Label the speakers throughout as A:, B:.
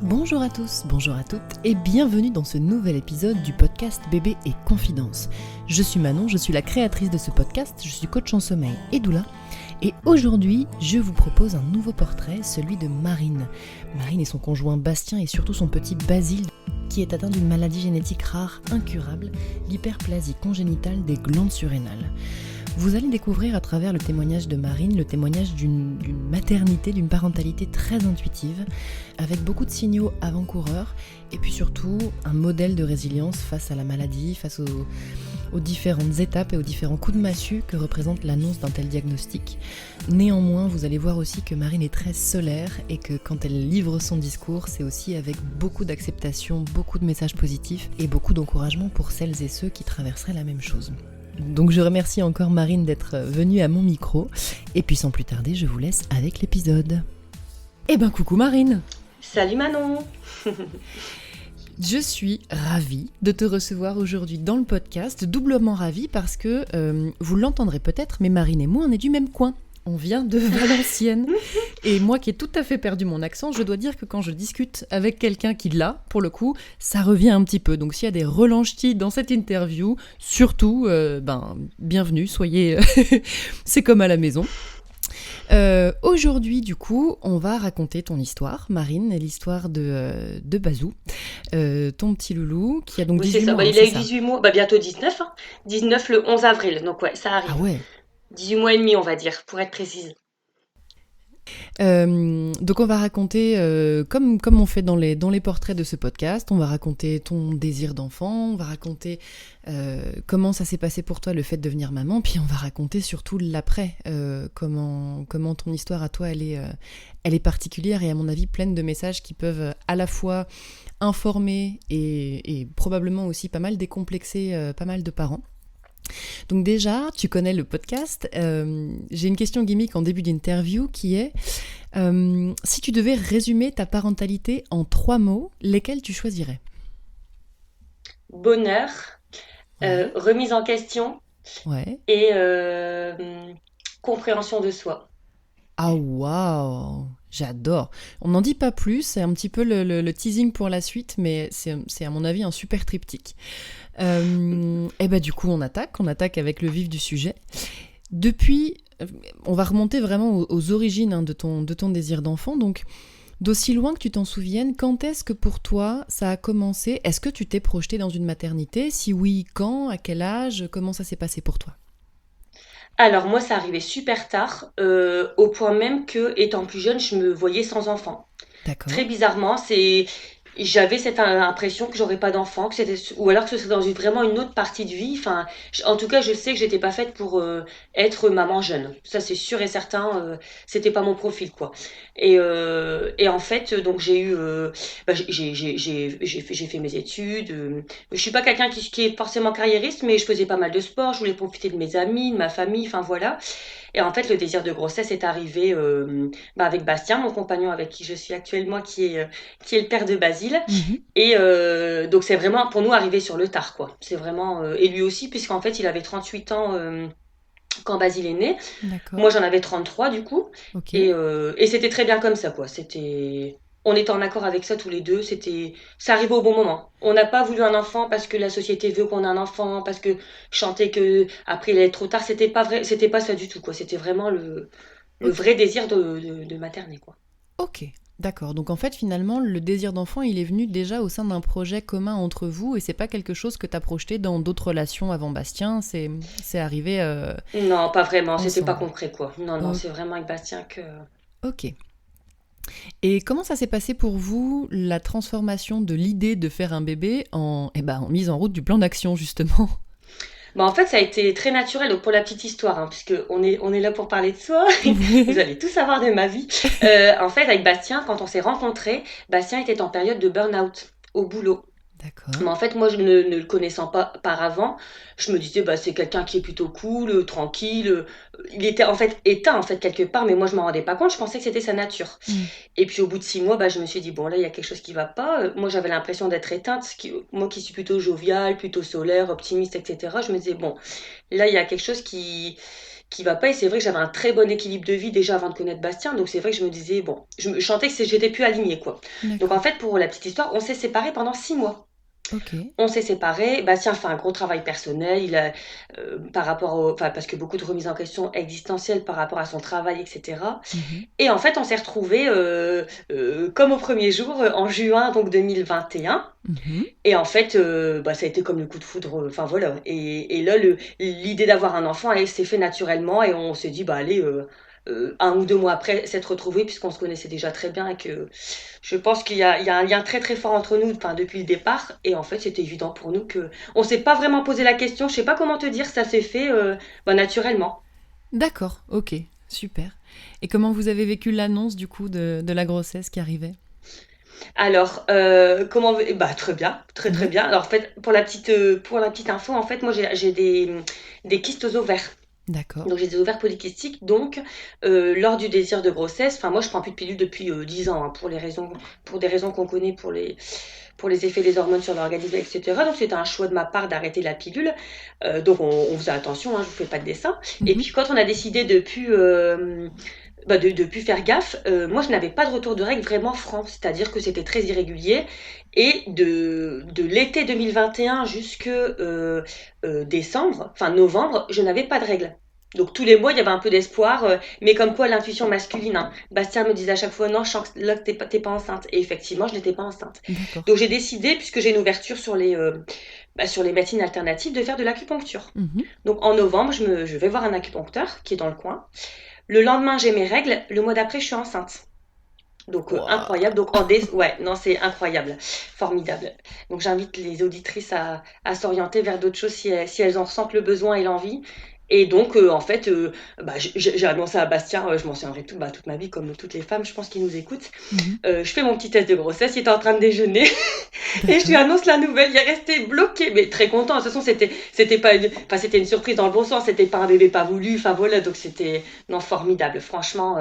A: Bonjour à tous, bonjour à toutes et bienvenue dans ce nouvel épisode du podcast Bébé et Confidence. Je suis Manon, je suis la créatrice de ce podcast, je suis coach en sommeil et doula. Et aujourd'hui, je vous propose un nouveau portrait, celui de Marine. Marine et son conjoint Bastien et surtout son petit Basile qui est atteint d'une maladie génétique rare, incurable, l'hyperplasie congénitale des glandes surrénales. Vous allez découvrir à travers le témoignage de Marine, le témoignage d'une maternité, d'une parentalité très intuitive, avec beaucoup de signaux avant-coureurs, et puis surtout un modèle de résilience face à la maladie, face aux différentes étapes et aux différents coups de massue que représente l'annonce d'un tel diagnostic. Néanmoins, vous allez voir aussi que Marine est très solaire et que quand elle livre son discours, c'est aussi avec beaucoup d'acceptation, beaucoup de messages positifs et beaucoup d'encouragement pour celles et ceux qui traverseraient la même chose. Donc je remercie encore Marine d'être venue à mon micro. Et puis sans plus tarder, je vous laisse avec l'épisode. Eh ben coucou Marine.
B: Salut Manon.
A: Je suis ravie de te recevoir aujourd'hui dans le podcast, doublement ravie parce que, vous l'entendrez peut-être, mais Marine et moi on est du même coin. On vient de Valenciennes. Et moi qui ai tout à fait perdu mon accent, je dois dire que quand je discute avec quelqu'un qui l'a, pour le coup, ça revient un petit peu. Donc s'il y a des relanchetis dans cette interview, surtout, bienvenue, soyez... c'est comme à la maison. Aujourd'hui, du coup, on va raconter ton histoire, Marine, l'histoire de Bazou, ton petit loulou, qui a donc 18 mois.
B: Il a eu 18 mois, bientôt 19, hein. 19 le 11 avril, donc ouais, ça arrive.
A: Ah ouais.
B: 18 mois et demi, on va dire, pour être précise.
A: Donc on va raconter, comme on fait dans les portraits de ce podcast, on va raconter ton désir d'enfant, on va raconter comment ça s'est passé pour toi le fait de devenir maman, puis on va raconter surtout l'après, comment ton histoire à toi elle est particulière et à mon avis pleine de messages qui peuvent à la fois informer et probablement aussi pas mal décomplexer pas mal de parents. Donc déjà, tu connais le podcast, j'ai une question gimmick en début d'interview qui est si tu devais résumer ta parentalité en 3 mots, lesquels tu choisirais ?
B: Bonheur, remise en question et compréhension de soi.
A: Ah waouh, j'adore. On n'en dit pas plus, c'est un petit peu le teasing pour la suite, mais c'est à mon avis un super triptyque. Et du coup on attaque avec le vif du sujet. Depuis, on va remonter vraiment aux origines de ton désir d'enfant, donc d'aussi loin que tu t'en souviennes, quand est-ce que pour toi ça a commencé ? Est-ce que tu t'es projetée dans une maternité ? Si oui, quand ? À quel âge ? Comment ça s'est passé pour toi ?
B: Alors moi, ça arrivait super tard, au point même que, étant plus jeune, je me voyais sans enfant.
A: D'accord.
B: Très bizarrement, j'avais cette impression que j'aurais pas d'enfant, ou alors que ce serait dans vraiment une autre partie de vie. Enfin, en tout cas, je sais que j'étais pas faite pour être maman jeune. Ça, c'est sûr et certain. C'était pas mon profil, quoi. Et en fait, donc j'ai fait mes études. Je suis pas quelqu'un qui est forcément carriériste, mais je faisais pas mal de sport. Je voulais profiter de mes amis, de ma famille. Enfin voilà. Et en fait, le désir de grossesse est arrivé avec Bastien, mon compagnon avec qui je suis actuellement, qui est le père de Basile. Et donc c'est vraiment pour nous arrivé sur le tard, quoi. C'est vraiment et lui aussi, puisqu'en fait il avait 38 ans quand Basile est né.
A: D'accord.
B: Moi j'en avais 33 du coup.
A: Okay.
B: Et c'était très bien comme ça, quoi. On était en accord avec ça tous les deux. Ça arrivait au bon moment. On n'a pas voulu un enfant parce que la société veut qu'on ait un enfant, parce que chanter que après il allait être trop tard. C'était pas vrai, c'était pas ça du tout, quoi. C'était vraiment le vrai désir de materner, quoi.
A: Ok, d'accord. Donc en fait, finalement, le désir d'enfant, il est venu déjà au sein d'un projet commun entre vous et c'est pas quelque chose que tu as projeté dans d'autres relations avant Bastien, c'est arrivé...
B: Non, pas vraiment,
A: ensemble.
B: c'était pas concret, quoi. Non, c'est vraiment avec Bastien que...
A: Ok. Et comment ça s'est passé pour vous, la transformation de l'idée de faire un bébé en mise en route du plan d'action, justement ?
B: En fait, ça a été très naturel. Donc, pour la petite histoire, hein, puisque on est là pour parler de soi, vous allez tout savoir de ma vie. En fait, avec Bastien, quand on s'est rencontrés, Bastien était en période de burn-out au boulot.
A: D'accord.
B: Mais en fait, moi, je ne le connaissant pas par avant, je me disais, c'est quelqu'un qui est plutôt cool, tranquille. Il était en fait éteint, en fait, quelque part, mais moi, je m'en rendais pas compte. Je pensais que c'était sa nature. Et puis, au bout de 6 mois, je me suis dit, bon, là, il y a quelque chose qui va pas. Moi, j'avais l'impression d'être éteinte. Moi qui suis plutôt joviale, plutôt solaire, optimiste, etc. Je me disais, bon, là, il y a quelque chose qui va pas. Et c'est vrai que j'avais un très bon équilibre de vie déjà avant de connaître Bastien. Donc c'est vrai que je me disais, bon, je sentais que j'étais plus alignée, quoi. Donc en
A: D'accord.
B: fait, pour la petite histoire, on s'est séparés pendant 6 mois.
A: Ok.
B: On s'est séparés. Bastien fait un gros travail personnel. Il a, par rapport au, enfin, parce que beaucoup de remises en question existentielles par rapport à son travail, etc.
A: Mhm.
B: Et en fait, on s'est retrouvés comme au premier jour, en juin donc 2021.
A: Mhm.
B: Et en fait, ça a été comme le coup de foudre. Enfin voilà. Et là, l'idée d'avoir un enfant, elle s'est fait naturellement. Et on s'est dit, bah allez, 1 ou 2 mois après s'être retrouvés, puisqu'on se connaissait déjà très bien et que je pense qu'il y a un lien très très fort entre nous, enfin depuis le départ. Et en fait, c'était évident pour nous que on s'est pas vraiment posé la question. Je sais pas comment te dire, ça s'est fait naturellement.
A: D'accord, ok, super. Et comment vous avez vécu l'annonce du coup de la grossesse qui arrivait?
B: Alors, comment bah, très bien, très, très
A: Ouais,
B: bien. Alors, en fait, pour la petite info, en fait, moi, j'ai des kystes aux ovaires.
A: d'accord.
B: Donc, j'ai des ovaires polykystiques. Donc, lors du désir de grossesse, enfin, moi, je prends plus de pilule depuis 10 ans, hein, pour des raisons qu'on connaît, pour les effets des hormones sur l'organisme, etc. Donc, c'était un choix de ma part d'arrêter la pilule. Donc, on faisait attention, hein, je vous fais pas de dessin. Et
A: Mhm.
B: puis, quand on a décidé de plus faire gaffe, moi je n'avais pas de retour de règles vraiment franc, c'est-à-dire que c'était très irrégulier. Et de l'été 2021 jusque décembre, enfin novembre, je n'avais pas de règles. Donc tous les mois, il y avait un peu d'espoir, mais comme quoi l'intuition masculine, hein. Bastien me disait à chaque fois, non, je sens que là, t'es pas enceinte. Et effectivement, je n'étais pas enceinte.
A: D'accord.
B: Donc j'ai décidé, puisque j'ai une ouverture sur les médecines alternatives, de faire de l'acupuncture.
A: Mhm.
B: Donc en novembre, je vais voir un acupuncteur qui est dans le coin. Le lendemain, j'ai mes règles. Le mois d'après, je suis enceinte. Donc
A: Ouah.
B: incroyable. Donc ouais, non, c'est incroyable, formidable. Donc j'invite les auditrices à s'orienter vers d'autres choses si elles en ressentent le besoin et l'envie. Et donc en fait, j'ai annoncé à Bastien, je m'en souviendrai toute ma vie, comme toutes les femmes, je pense, qui nous écoutent.
A: Mhm.
B: Je fais mon petit test de grossesse, il était en train de déjeuner et je lui
A: D'accord.
B: annonce la nouvelle. Il est resté bloqué, mais très content. De toute façon, c'était pas enfin c'était une surprise dans le bon sens. C'était pas un bébé pas voulu. Enfin voilà, donc c'était non formidable. Franchement,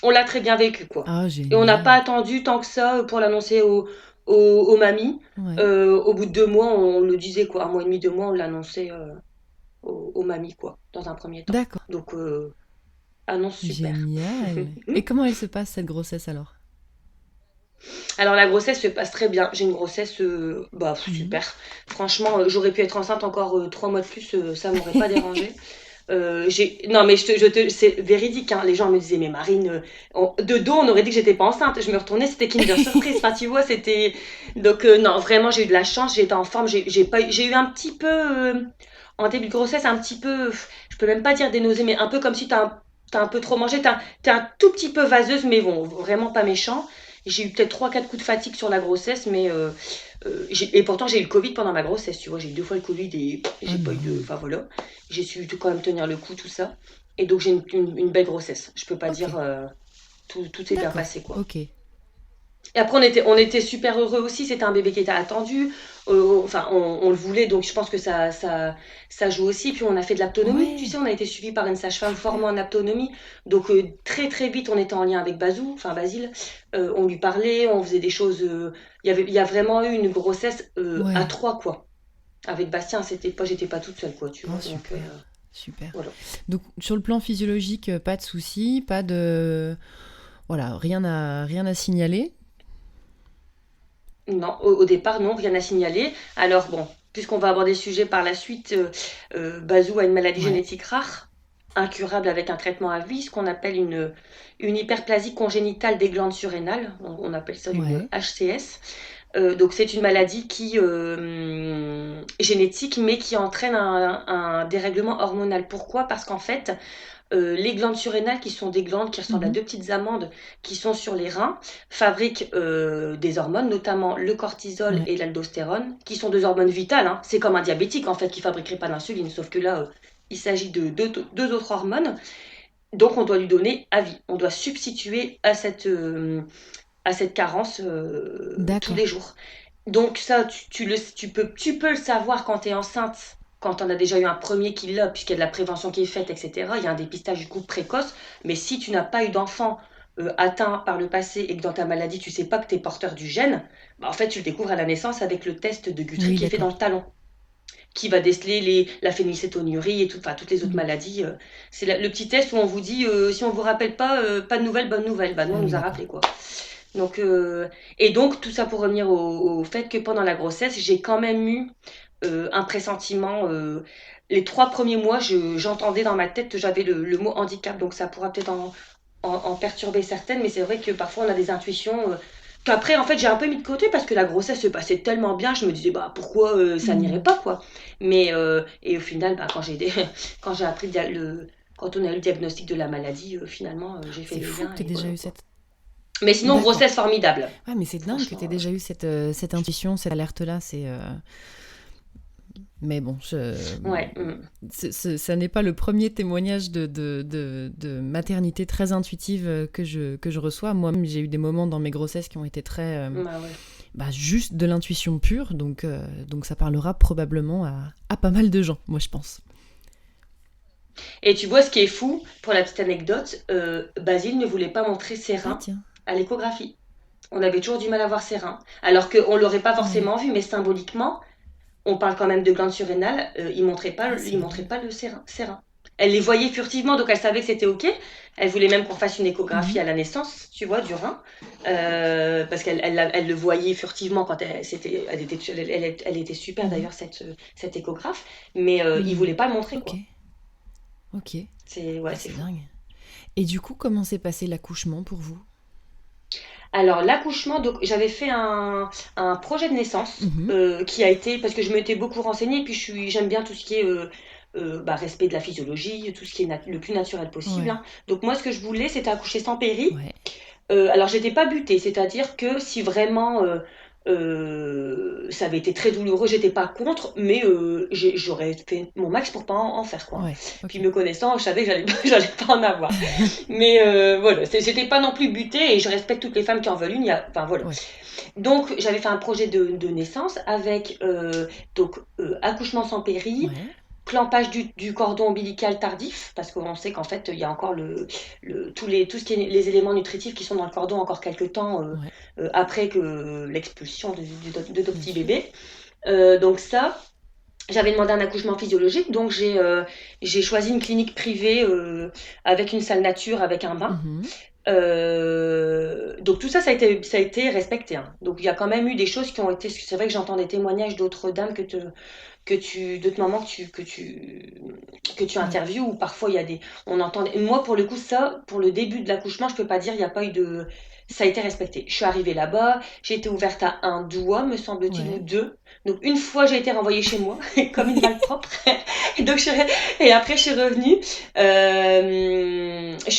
B: on l'a très bien vécu, quoi.
A: Ah,
B: Et on n'a pas
A: génial.
B: attendu tant que ça pour l'annoncer aux mamies.
A: Ouais.
B: Au bout de 2 mois, on le disait, quoi. 1 mois et demi, 2 mois, on l'annonçait aux mamies, quoi, dans un premier temps.
A: D'accord.
B: Donc, annonce super.
A: Génial. Et comment elle se passe cette grossesse alors?
B: Alors, la grossesse se passe très bien. J'ai une grossesse
A: Mhm.
B: super. Franchement, j'aurais pu être enceinte encore 3 mois de plus, ça m'aurait pas dérangé. Non, mais c'est véridique, hein. Les gens me disaient, mais Marine, de dos, on aurait dit que j'étais pas enceinte. Je me retournais, c'était Kinder Surprise. Enfin, tu vois, c'était. Donc, non, vraiment, j'ai eu de la chance, j'ai été en forme. J'ai eu un petit peu, en début de grossesse, un petit peu, je peux même pas dire des nausées, mais un peu comme si t'as un peu trop mangé. T'es un tout petit peu vaseuse, mais bon, vraiment pas méchant. J'ai eu peut-être 3, 4 coups de fatigue sur la grossesse, mais et pourtant j'ai eu le Covid pendant ma grossesse, tu vois, j'ai eu 2 fois le Covid et
A: Oh
B: j'ai pas eu de,
A: non.
B: enfin voilà, j'ai su quand même tenir le coup, tout ça, et donc j'ai une belle grossesse. Je peux pas
A: Ok.
B: dire tout s'est bien
A: D'accord.
B: passé, quoi.
A: Ok.
B: Et après on était super heureux aussi. C'était un bébé qui était attendu. Enfin, on le voulait, donc je pense que ça joue aussi. Puis on a fait de l'autonomie. Tu sais,
A: Ouais.
B: on a été suivi par une sage-femme formée
A: Super.
B: en autonomie. Donc très très vite, on était en lien avec Basile. On lui parlait, on faisait des choses. Il y a vraiment eu une grossesse à
A: Ouais.
B: trois, quoi. Avec Bastien, j'étais pas toute seule, quoi, tu
A: Oh,
B: vois. Donc
A: super. Super.
B: voilà.
A: Donc, sur le plan physiologique, pas de soucis, pas de. Voilà, rien à signaler.
B: Non, au départ, non, rien à signaler. Alors bon, puisqu'on va aborder le sujet par la suite, Bazou a une maladie
A: Ouais.
B: génétique rare, incurable avec un traitement à vie, ce qu'on appelle une hyperplasie congénitale des glandes surrénales. On appelle ça une
A: Ouais.
B: HCS. Donc c'est une maladie qui génétique, mais qui entraîne un dérèglement hormonal. Pourquoi? Parce qu'en fait, les glandes surrénales, qui sont des glandes qui ressemblent à
A: Mhm.
B: deux petites amandes qui sont sur les reins, fabriquent des hormones, notamment le cortisol
A: Ouais.
B: et l'aldostérone, qui sont deux hormones vitales, hein. C'est comme un diabétique en fait qui fabriquerait pas d'insuline, sauf que là, il s'agit de deux autres hormones. Donc on doit lui donner à vie. On doit substituer à cette carence tous les
A: D'accord.
B: jours. Donc ça, tu peux le savoir quand tu es enceinte, quand on a déjà eu un premier qui l'a, puisqu'il y a de la prévention qui est faite, etc. Il y a un dépistage du coup précoce. Mais si tu n'as pas eu d'enfant atteint par le passé et que dans ta maladie, tu sais pas que tu es porteur du gène, bah, en fait, tu le découvres à la naissance avec le test de Guthrie
A: Oui,
B: qui est fait dans le
A: d'accord.
B: talon, qui va déceler la phénylcétonurie et enfin, toutes les autres
A: Mhm.
B: maladies. C'est le petit test où on vous dit, si on vous rappelle pas, pas de nouvelles, bonne nouvelle. Bah, nous,
A: Ah
B: on
A: oui,
B: nous a
A: d'accord.
B: rappelé, quoi. Donc, et donc, tout ça pour revenir au fait que pendant la grossesse, j'ai quand même eu un pressentiment. Les 3 premiers mois, j'entendais dans ma tête, j'avais le mot handicap, donc ça pourra peut-être en perturber certaines, mais c'est vrai que parfois on a des intuitions qu'après, en fait, j'ai un peu mis de côté parce que la grossesse se passait tellement bien, je me disais, bah pourquoi ça n'irait
A: Mhm.
B: pas, quoi. Mais, et au final, bah, quand j'ai appris quand on a eu le diagnostic de la maladie, finalement, j'ai fait
A: C'est
B: le
A: fou
B: lien
A: que tu aies
B: et
A: déjà
B: voilà,
A: eu
B: quoi.
A: cette...
B: Mais sinon,
A: D'accord.
B: grossesse formidable,
A: Ouais, mais c'est dingue que tu aies
B: franchement.
A: déjà eu cette intuition, cette alerte-là. Mais bon,
B: Ouais.
A: ça n'est pas le premier témoignage de maternité très intuitive que je reçois. Moi-même, j'ai eu des moments dans mes grossesses qui ont été très...
B: Bah ouais.
A: juste de l'intuition pure, donc ça parlera probablement à pas mal de gens, moi je pense.
B: Et tu vois, ce qui est fou, pour la petite anecdote, Basile ne voulait pas montrer ses
A: Ah
B: reins
A: tiens,
B: à l'échographie. On avait toujours du mal à voir ses reins. Alors qu'on ne l'aurait pas
A: ouais.
B: forcément vu, mais symboliquement, on parle quand même de glandes surrénales,
A: Ah, c'est
B: il montrait
A: drôle.
B: pas ses reins. Elle les voyait furtivement, donc elle savait que c'était OK. Elle voulait même qu'on fasse une échographie
A: Mhm.
B: à la naissance, tu vois, du rein. Parce qu'elle le voyait furtivement quand elle était super
A: Mhm.
B: d'ailleurs, cette échographe. Mais il
A: Mhm.
B: voulait pas le montrer,
A: Ok,
B: quoi.
A: ok.
B: Ouais,
A: Ah,
B: c'est
A: c'est
B: fou.
A: dingue. Et du coup, comment s'est passé l'accouchement pour vous?
B: Alors, l'accouchement, donc j'avais fait un projet de naissance
A: Mhm.
B: qui a été, parce que je m'étais beaucoup renseignée, et puis j'aime bien tout ce qui est respect de la physiologie, tout ce qui est le plus naturel possible,
A: Ouais,
B: hein. Donc, moi, ce que je voulais, c'était accoucher sans péri.
A: ouais.
B: Alors, j'étais pas butée, c'est-à-dire que si vraiment ça avait été très douloureux, j'étais pas contre, mais j'aurais fait mon max pour pas en faire, quoi, hein.
A: Ouais,
B: Puis
A: ok.
B: me connaissant, je savais que j'allais pas en avoir. Mais voilà, j'étais pas non plus butée et je respecte toutes les femmes qui en veulent une. Enfin voilà.
A: Ouais.
B: Donc j'avais fait un projet de naissance avec accouchement sans péri,
A: Ouais.
B: clampage du cordon ombilical tardif, parce qu'on sait qu'en fait il y a encore tout ce qui est les éléments nutritifs qui sont dans le cordon encore quelques temps
A: Ouais.
B: après que l'expulsion de ton
A: Bien
B: petit
A: sûr.
B: bébé. Donc ça, j'avais demandé un accouchement physiologique, donc j'ai choisi une clinique privée avec une salle nature, avec un bain.
A: Mhm.
B: Donc tout ça, ça a été respecté, hein. Donc il y a quand même eu des choses qui ont été. C'est vrai que j'entends des témoignages d'autres dames d'autres mamans que tu
A: Ouais.
B: interviews où parfois il y a on entend. Moi pour le coup ça, pour le début de l'accouchement, je peux pas dire il y a pas eu de. Ça a été respecté. Je suis arrivée là-bas, j'ai été ouverte à un doigt, me semble-t-il, ou
A: Ouais.
B: deux. Donc une fois j'ai été renvoyée chez moi comme une malpropre. Et donc et après je suis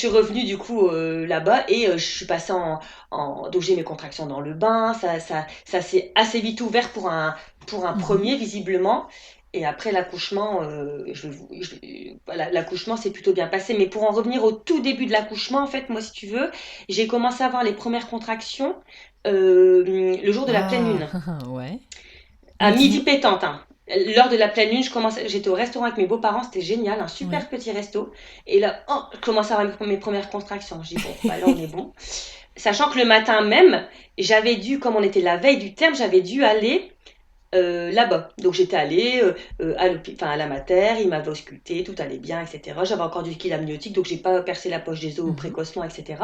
B: revenue du coup là-bas et je suis passée donc j'ai mes contractions dans le bain, ça s'est assez vite ouvert pour un
A: Mhm.
B: premier visiblement. Et après l'accouchement, voilà, l'accouchement s'est plutôt bien passé. Mais pour en revenir au tout début de l'accouchement, en fait, moi, si tu veux, j'ai commencé à avoir les premières contractions le jour de la pleine
A: Ah,
B: lune,
A: ouais.
B: à
A: Ok.
B: midi pétante, hein. L'heure de la pleine lune, j'étais au restaurant avec mes beaux-parents, c'était génial, un
A: Ouais.
B: super petit resto. Et là, oh, je commence à avoir mes premières contractions. Je dis, bon, bah là, on est bon. Sachant que le matin même, comme on était la veille du terme, j'avais dû aller là-bas. Donc j'étais allée à la mater, il m'avait ausculté, tout allait bien, etc. J'avais encore du liquide amniotique, donc j'ai pas percé la poche des os
A: Mhm.
B: précocement, etc.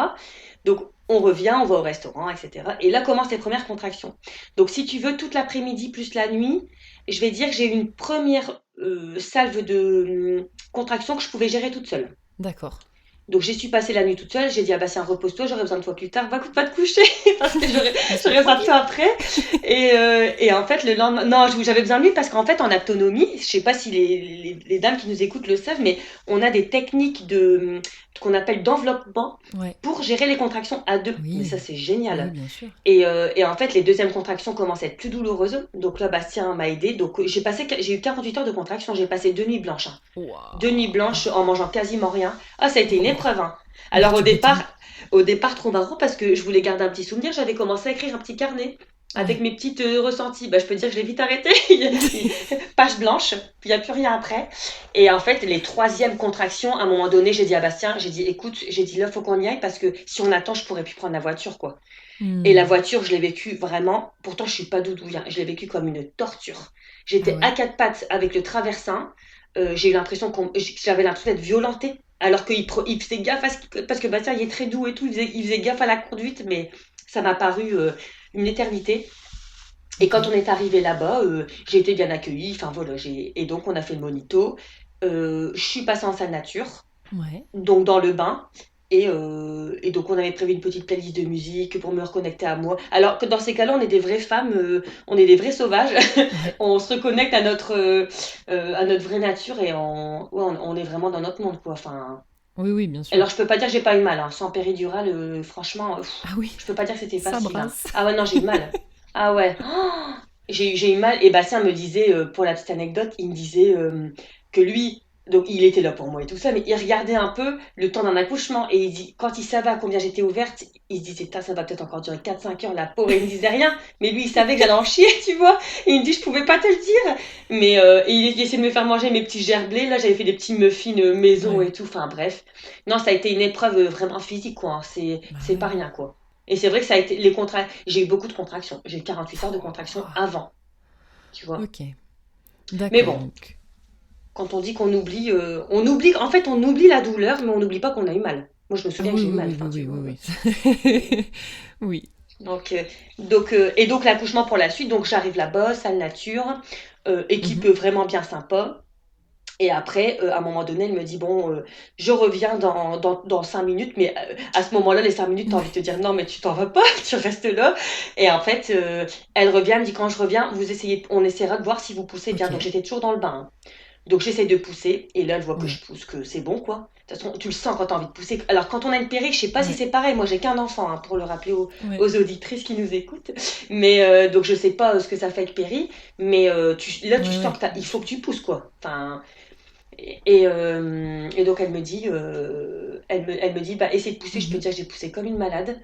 B: Donc on revient, on va au restaurant, etc. Et là commencent les premières contractions. Donc si tu veux, toute l'après-midi plus la nuit, je vais dire que j'ai eu une première salve de contractions que je pouvais gérer toute seule.
A: D'accord.
B: Donc j'ai su passer la nuit toute seule, j'ai dit ah bah c'est un repose-toi, j'aurai besoin de toi plus tard, va te coucher parce que
A: Laisse-moi
B: j'aurai besoin de
A: tranquille.
B: toi après. Et en fait le lendemain, non j'avais besoin de lui parce qu'en fait en autonomie, je sais pas si les dames qui nous écoutent le savent, mais on a des techniques qu'on appelle d'enveloppement
A: Ouais.
B: pour gérer les contractions à deux. Mais ça
A: Oui.
B: c'est
A: Oui,
B: génial.
A: bien sûr.
B: Et en fait, les deuxièmes contractions commencent à être plus douloureuses. Donc là, Bastien m'a aidé. Donc j'ai eu 48 heures de contractions. J'ai passé 2 nuits blanches, hein. 2 nuits blanches
A: Waouh.
B: en mangeant quasiment rien. Ah, ça a été une
A: Oh.
B: épreuve, hein.
A: Bah,
B: Alors
A: tu m'étonnes.
B: au départ trop marrant parce que je voulais garder un petit souvenir. J'avais commencé à écrire un petit carnet. avec
A: Ouais.
B: mes petites ressentis. Bah, je peux dire que je l'ai vite arrêté. Page blanche, il n'y a plus rien après. Et en fait, les troisièmes contractions, à un moment donné, j'ai dit à Bastien, j'ai dit, écoute, j'ai dit là, faut qu'on y aille parce que si on attend, je pourrais plus prendre la voiture, quoi. Et la
A: Hmm.
B: voiture, je l'ai vécue vraiment, pourtant je suis pas doudouille, hein, je l'ai vécue comme une torture.
A: Ah
B: J'étais à
A: ouais?
B: quatre pattes avec le traversin, j'ai eu l'impression j'avais l'impression d'être violentée, alors il faisait gaffe parce que Bastien il est très doux et tout, il faisait gaffe à la conduite, mais ça m'a paru une éternité. Et
A: Ok.
B: quand on est arrivé là-bas, j'ai été bien accueillie, enfin voilà, et donc on a fait le monito. Je suis passée en salle nature,
A: Ouais.
B: donc dans le bain. Et donc on avait prévu une petite playlist de musique pour me reconnecter à moi. Alors que dans ces cas-là, on est des vraies femmes, on est des vrais sauvages.
A: Ouais.
B: On se reconnecte à notre vraie nature et on est vraiment dans notre monde, quoi. Enfin,
A: Oui, oui, bien sûr.
B: alors je peux pas dire que j'ai pas eu mal, hein. Sans péridurale, franchement,
A: Ah oui,
B: je peux pas dire que c'était
A: ça
B: facile, hein.
A: brasse.
B: Ah ouais, non, j'ai eu mal. Ah ouais. Oh, j'ai eu mal. Et Bastien me disait, pour la petite anecdote, il me disait que lui, donc il était là pour moi et tout ça, mais il regardait un peu le temps d'un accouchement et il dit, quand il savait à combien j'étais ouverte, il se disait, putain, ça va peut-être encore durer 4 5 heures, la pauvre, et il me disait rien, mais lui, il savait que j'allais en chier, tu vois. Et il me dit, je pouvais pas te le dire. Mais et il essayait de me faire manger mes petits gerblés, là, j'avais fait des petits muffins maison
A: Ouais.
B: et tout, enfin bref. Non, ça a été une épreuve vraiment physique, quoi, hein.
A: Bah
B: C'est pas
A: ouais.
B: rien, quoi. Et c'est vrai que ça a été j'ai eu beaucoup de contractions. J'ai eu 48 heures de contractions avant, tu vois.
A: Ok.
B: Mais
A: D'accord,
B: bon,
A: donc.
B: quand on dit on oublie, en fait, on oublie la douleur, mais on n'oublie pas qu'on a eu mal. Moi, je me
A: Ah
B: souviens que
A: oui,
B: j'ai eu
A: oui,
B: mal,
A: oui,
B: enfin,
A: oui,
B: tu
A: oui,
B: vois.
A: oui,
B: Mm.
A: oui. Oui.
B: Donc, et donc l'accouchement pour la suite, donc j'arrive là-bas, salle nature, équipe
A: Mhm.
B: vraiment bien sympa. Et après, à un moment donné, elle me dit, bon, je reviens dans 5 minutes, mais à ce moment-là, les 5 minutes, t'as envie de te dire, non, mais tu t'en vas pas, tu restes là. Et en fait, elle revient, elle me dit, quand je reviens, on essaiera de voir si vous poussez bien. Donc
A: Ok.
B: j'étais toujours dans le bain, hein. Donc j'essaie de pousser, et là, elle voit que je
A: Ouais.
B: pousse, que c'est bon, quoi. De toute façon, tu le sens quand t'as envie de pousser. Alors, quand on a une péri, je sais pas si
A: Ouais.
B: c'est pareil, moi j'ai qu'un enfant, hein, pour le rappeler
A: Ouais.
B: aux auditrices qui nous écoutent. Mais donc je sais pas ce que ça fait avec péri, mais là, tu
A: Ouais,
B: sens
A: ouais,
B: il
A: bien
B: faut
A: sûr.
B: que tu pousses, quoi. Enfin, et donc elle me dit, elle me dit, bah essaie de pousser. Je peux te
A: Mhm.
B: dire que j'ai poussé comme une malade.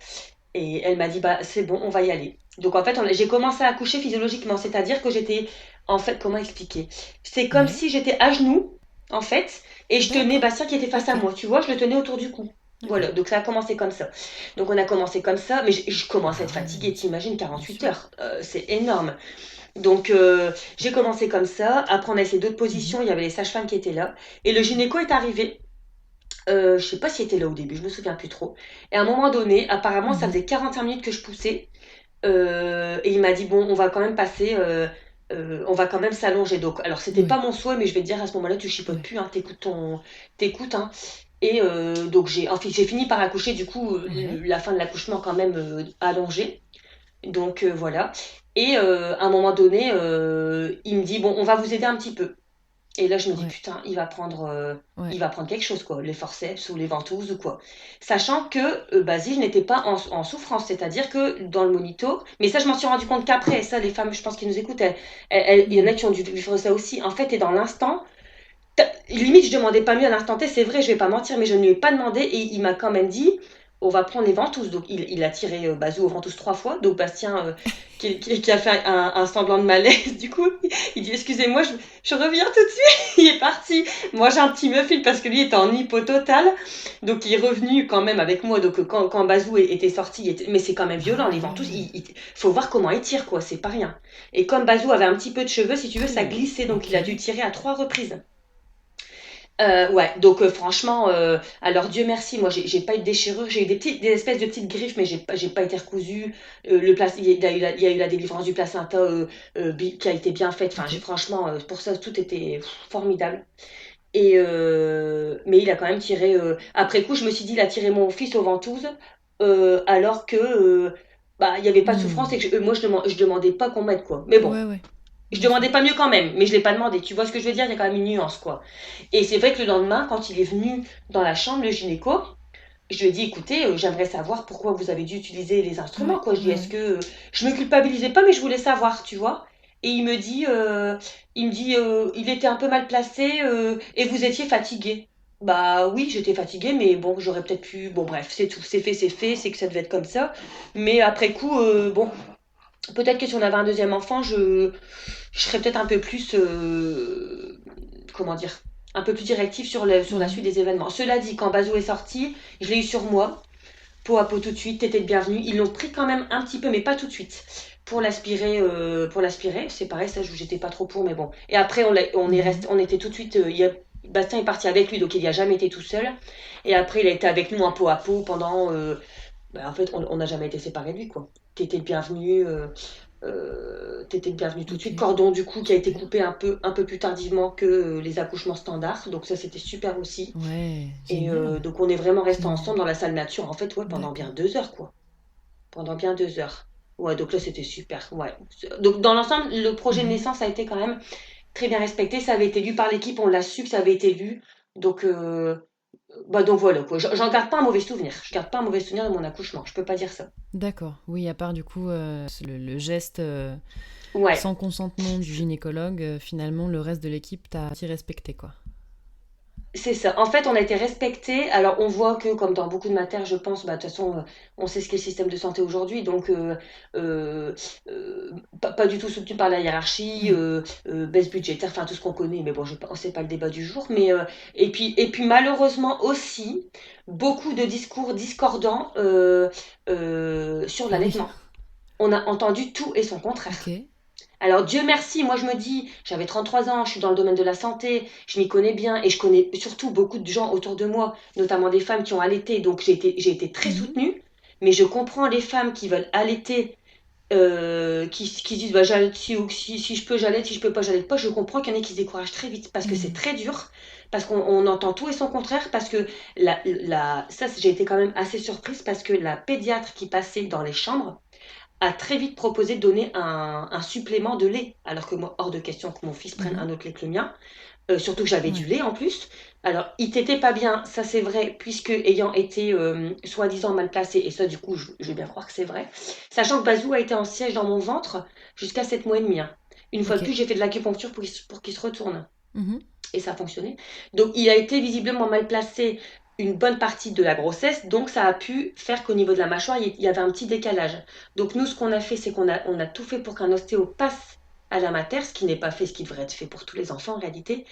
B: Et elle m'a dit, bah c'est bon, on va y aller. Donc en fait, j'ai commencé à accoucher physiologiquement, c'est-à-dire que j'étais, en fait, comment expliquer? C'est comme
A: Ouais.
B: si j'étais à genoux, en fait, et je tenais
A: D'accord.
B: Bastien qui était face à
A: Ok.
B: moi. Tu vois, je le tenais autour du cou.
A: D'accord.
B: Voilà, donc ça a commencé comme ça. Donc on a commencé comme ça, mais je commence à être
A: Bah
B: fatiguée,
A: ouais,
B: t'imagines,
A: bien
B: 48
A: sûr.
B: heures, c'est énorme. Donc j'ai commencé comme ça. Après, on a essayé d'autres
A: Mhm.
B: positions. Il y avait les sages-femmes qui étaient là. Et le gynéco est arrivé. Je sais pas s'il était là au début, je me souviens plus trop. Et à un moment donné, apparemment, ça
A: Mhm.
B: faisait 45 minutes que je poussais. Et il m'a dit, bon, on va quand même passer. On va quand même s'allonger. Donc, alors, c'était pas
A: Ouais.
B: mon souhait, mais je vais te dire à ce moment-là, tu chipotes
A: Ouais.
B: plus, hein, t'écoutes, hein. Et donc, j'ai fini par accoucher, du coup,
A: Ouais.
B: la fin de l'accouchement, quand même, allongée. Donc voilà. Et à un moment donné, il me dit, bon, on va vous aider un petit peu. Et là, je me dis,
A: Ouais.
B: putain,
A: Ouais.
B: il va prendre quelque chose, quoi, les forceps ou les ventouses ou quoi. Sachant que Basile n'était pas en souffrance, c'est-à-dire que dans le monito, mais ça, je m'en suis rendu compte qu'après, ça, les femmes, je pense, qui nous écoutent, il y en a
A: Mhm.
B: qui ont dû vivre ça aussi. En fait, t'es dans l'instant, limite, je demandais pas mieux à l'instant T, c'est vrai, je vais pas mentir, mais je ne lui ai pas demandé et il m'a quand même dit, on va prendre les ventouses. Donc il a tiré Bazou aux ventouses 3 fois. Donc Bastien, qui a fait un semblant de malaise, du coup, il dit excusez-moi, je reviens tout de suite. Il est parti. Moi j'ai un petit muffin parce que lui était en hypo total. Donc il est revenu quand même avec moi. Donc quand Bazou était sorti, mais c'est quand même violent,
A: Ah
B: les ventouses,
A: ouais.
B: faut voir comment il tire, quoi, c'est pas rien. Et comme Bazou avait un petit peu de cheveux, si tu veux, ça
A: Pouh.
B: glissait, donc il a dû
A: Ok.
B: tirer à 3 reprises. Ouais, donc franchement, alors Dieu merci, moi j'ai pas eu de déchirure, j'ai eu des espèces de petites griffes, mais j'ai pas été recousue. Il y a eu la délivrance du placenta qui a été bien faite. Enfin,
A: Ok.
B: franchement, pour ça, tout était formidable. Et mais il a quand même tiré. Après coup, je me suis dit, il a tiré mon fils aux ventouses, alors que bah il y avait pas de souffrance
A: Hmm.
B: et que moi je demandais pas qu'on m'aide, quoi. Mais bon,
A: Ouais, ouais.
B: je
A: Bien sûr.
B: demandais pas mieux quand même, mais je l'ai pas demandé. Tu vois ce que je veux dire? Il y a quand même une nuance, quoi. Et c'est vrai que le lendemain, quand il est venu dans la chambre, le gynéco, je lui ai dit, écoutez, j'aimerais savoir pourquoi vous avez dû utiliser les instruments,
A: Ouais.
B: quoi. Je dis,
A: Ouais,
B: est-ce
A: ouais.
B: que je me culpabilisais pas, mais je voulais savoir, tu vois. Et il me dit, il était un peu mal placé et vous étiez fatigué. Bah oui, j'étais fatiguée, mais bon, j'aurais peut-être pu. Bon, bref, c'est tout, c'est fait, c'est que ça devait être comme ça. Mais après coup, bon, Peut-être que si on avait un deuxième enfant, je serais peut-être un peu plus, comment dire, un peu plus directive sur la suite
A: Mhm.
B: des événements. Cela dit, quand Bazou est sorti, je l'ai eu sur moi, peau à peau tout de suite, t'étais le bienvenu. Ils l'ont pris quand même un petit peu, mais pas tout de suite. Pour l'aspirer, c'est pareil, ça j'étais pas trop pour, mais bon. Et après
A: Mhm.
B: on était tout de suite, Bastien est parti avec lui, donc il n'y a jamais été tout seul. Et après il a été avec nous un peau à peau pendant, en fait on n'a jamais été séparés de lui quoi. T'étais le bienvenu, t'étais le bienvenu tout de
A: Ok,
B: suite. Cordon du coup qui a été
A: super.
B: coupé un peu plus tardivement que les accouchements standards, donc ça c'était super aussi.
A: Ouais,
B: Et
A: génial,
B: donc on est vraiment restés
A: génial.
B: ensemble dans la salle nature, en fait, ouais, pendant bien
A: D'accord.
B: 2 heures, quoi. Pendant bien 2 heures. Ouais, donc là c'était super, ouais. Donc dans l'ensemble, le projet de
A: Mhm.
B: naissance a été quand même très bien respecté. Ça avait été lu par l'équipe, on l'a su que ça avait été lu. Donc, donc voilà, quoi. J'en garde pas un mauvais souvenir. Je garde pas un mauvais souvenir de mon accouchement, je peux pas dire ça.
A: D'accord. Oui, à part du coup le geste
B: Ouais.
A: sans consentement du gynécologue, finalement le reste de l'équipe t'a t'y respecté quoi.
B: C'est ça. En fait, on a été respecté. Alors, on voit que, comme dans beaucoup de matières, je pense, bah, de toute façon, on sait ce qu'est le système de santé aujourd'hui, donc euh, pas du tout soutenu par la hiérarchie,
A: Oui.
B: baisse budgétaire, enfin tout ce qu'on connaît. Mais bon, c'est pas le débat du jour. Mais et puis malheureusement aussi, beaucoup de discours discordants sur
A: Ah oui.
B: l'allaitement. On a entendu tout et son
A: Ok.
B: contraire. Alors Dieu merci, moi je me dis, j'avais 33 ans, je suis dans le domaine de la santé, je m'y connais bien et je connais surtout beaucoup de gens autour de moi, notamment des femmes qui ont allaité, donc j'ai été très
A: Mhm.
B: soutenue, mais je comprends les femmes qui veulent allaiter, qui disent bah, j'allaite si je peux j'allaite, si je peux pas j'allaite pas, je comprends qu'il y en ait qui se découragent très vite parce que c'est
A: Mhm.
B: très dur, parce qu'on entend tout et son contraire, parce que j'ai été quand même assez surprise parce que la pédiatre qui passait dans les chambres, a très vite proposé de donner un supplément de lait, alors que moi, hors de question que mon fils prenne
A: Mhm.
B: un autre lait que le mien, surtout que j'avais du
A: Ouais.
B: lait en plus. Alors, il t'était pas bien, ça c'est vrai, puisque ayant été soi-disant mal placé, et ça du coup, je vais bien croire que c'est vrai, sachant que Bazou a été en siège dans mon ventre jusqu'à 7 mois et demi, hein. Une fois de
A: Ok.
B: plus, j'ai fait de l'acupuncture pour qu'il se retourne
A: Mhm.
B: et ça a fonctionné. Donc il a été visiblement mal placé une bonne partie de la grossesse, donc ça a pu faire qu'au niveau de la mâchoire, il y avait un petit décalage. Donc nous, ce qu'on a fait, c'est on a tout fait pour qu'un ostéo passe à la mater, ce qui n'est pas fait, ce qui devrait être fait pour tous les enfants en réalité.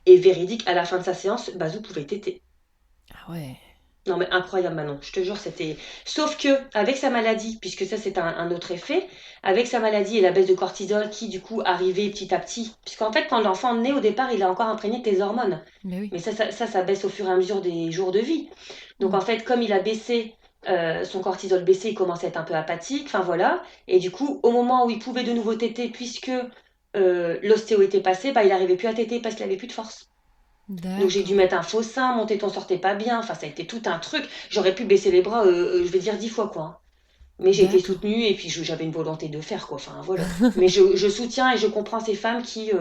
B: Et véridique, à la fin de sa séance, Bazou pouvait téter.
A: Ah ouais.
B: Non mais incroyable Manon, je te jure, c'était... Sauf que avec sa maladie, puisque ça c'est un autre effet, avec sa maladie et la baisse de cortisol qui du coup arrivait petit à petit, puisqu'en fait quand l'enfant naît au départ, il a encore imprégné de tes hormones.
A: Mais oui.
B: Mais ça baisse au fur et à mesure des jours de vie. Donc en
A: Mhm.
B: fait, comme il a baissé, son cortisol baissé, il commençait à être un peu apathique, enfin voilà. Et du coup, au moment où il pouvait de nouveau téter, puisque l'ostéo était passé, bah, il n'arrivait plus à téter parce qu'il avait plus de force. Donc j'ai dû
A: D'accord.
B: mettre un faux sein, mon téton sortait pas bien, enfin ça a été tout un truc. J'aurais pu baisser les bras, je vais dire 10 fois quoi, hein. Mais j'ai été
A: D'accord.
B: soutenue et puis j'avais une volonté de faire quoi, enfin voilà. Mais je soutiens et je comprends ces femmes qui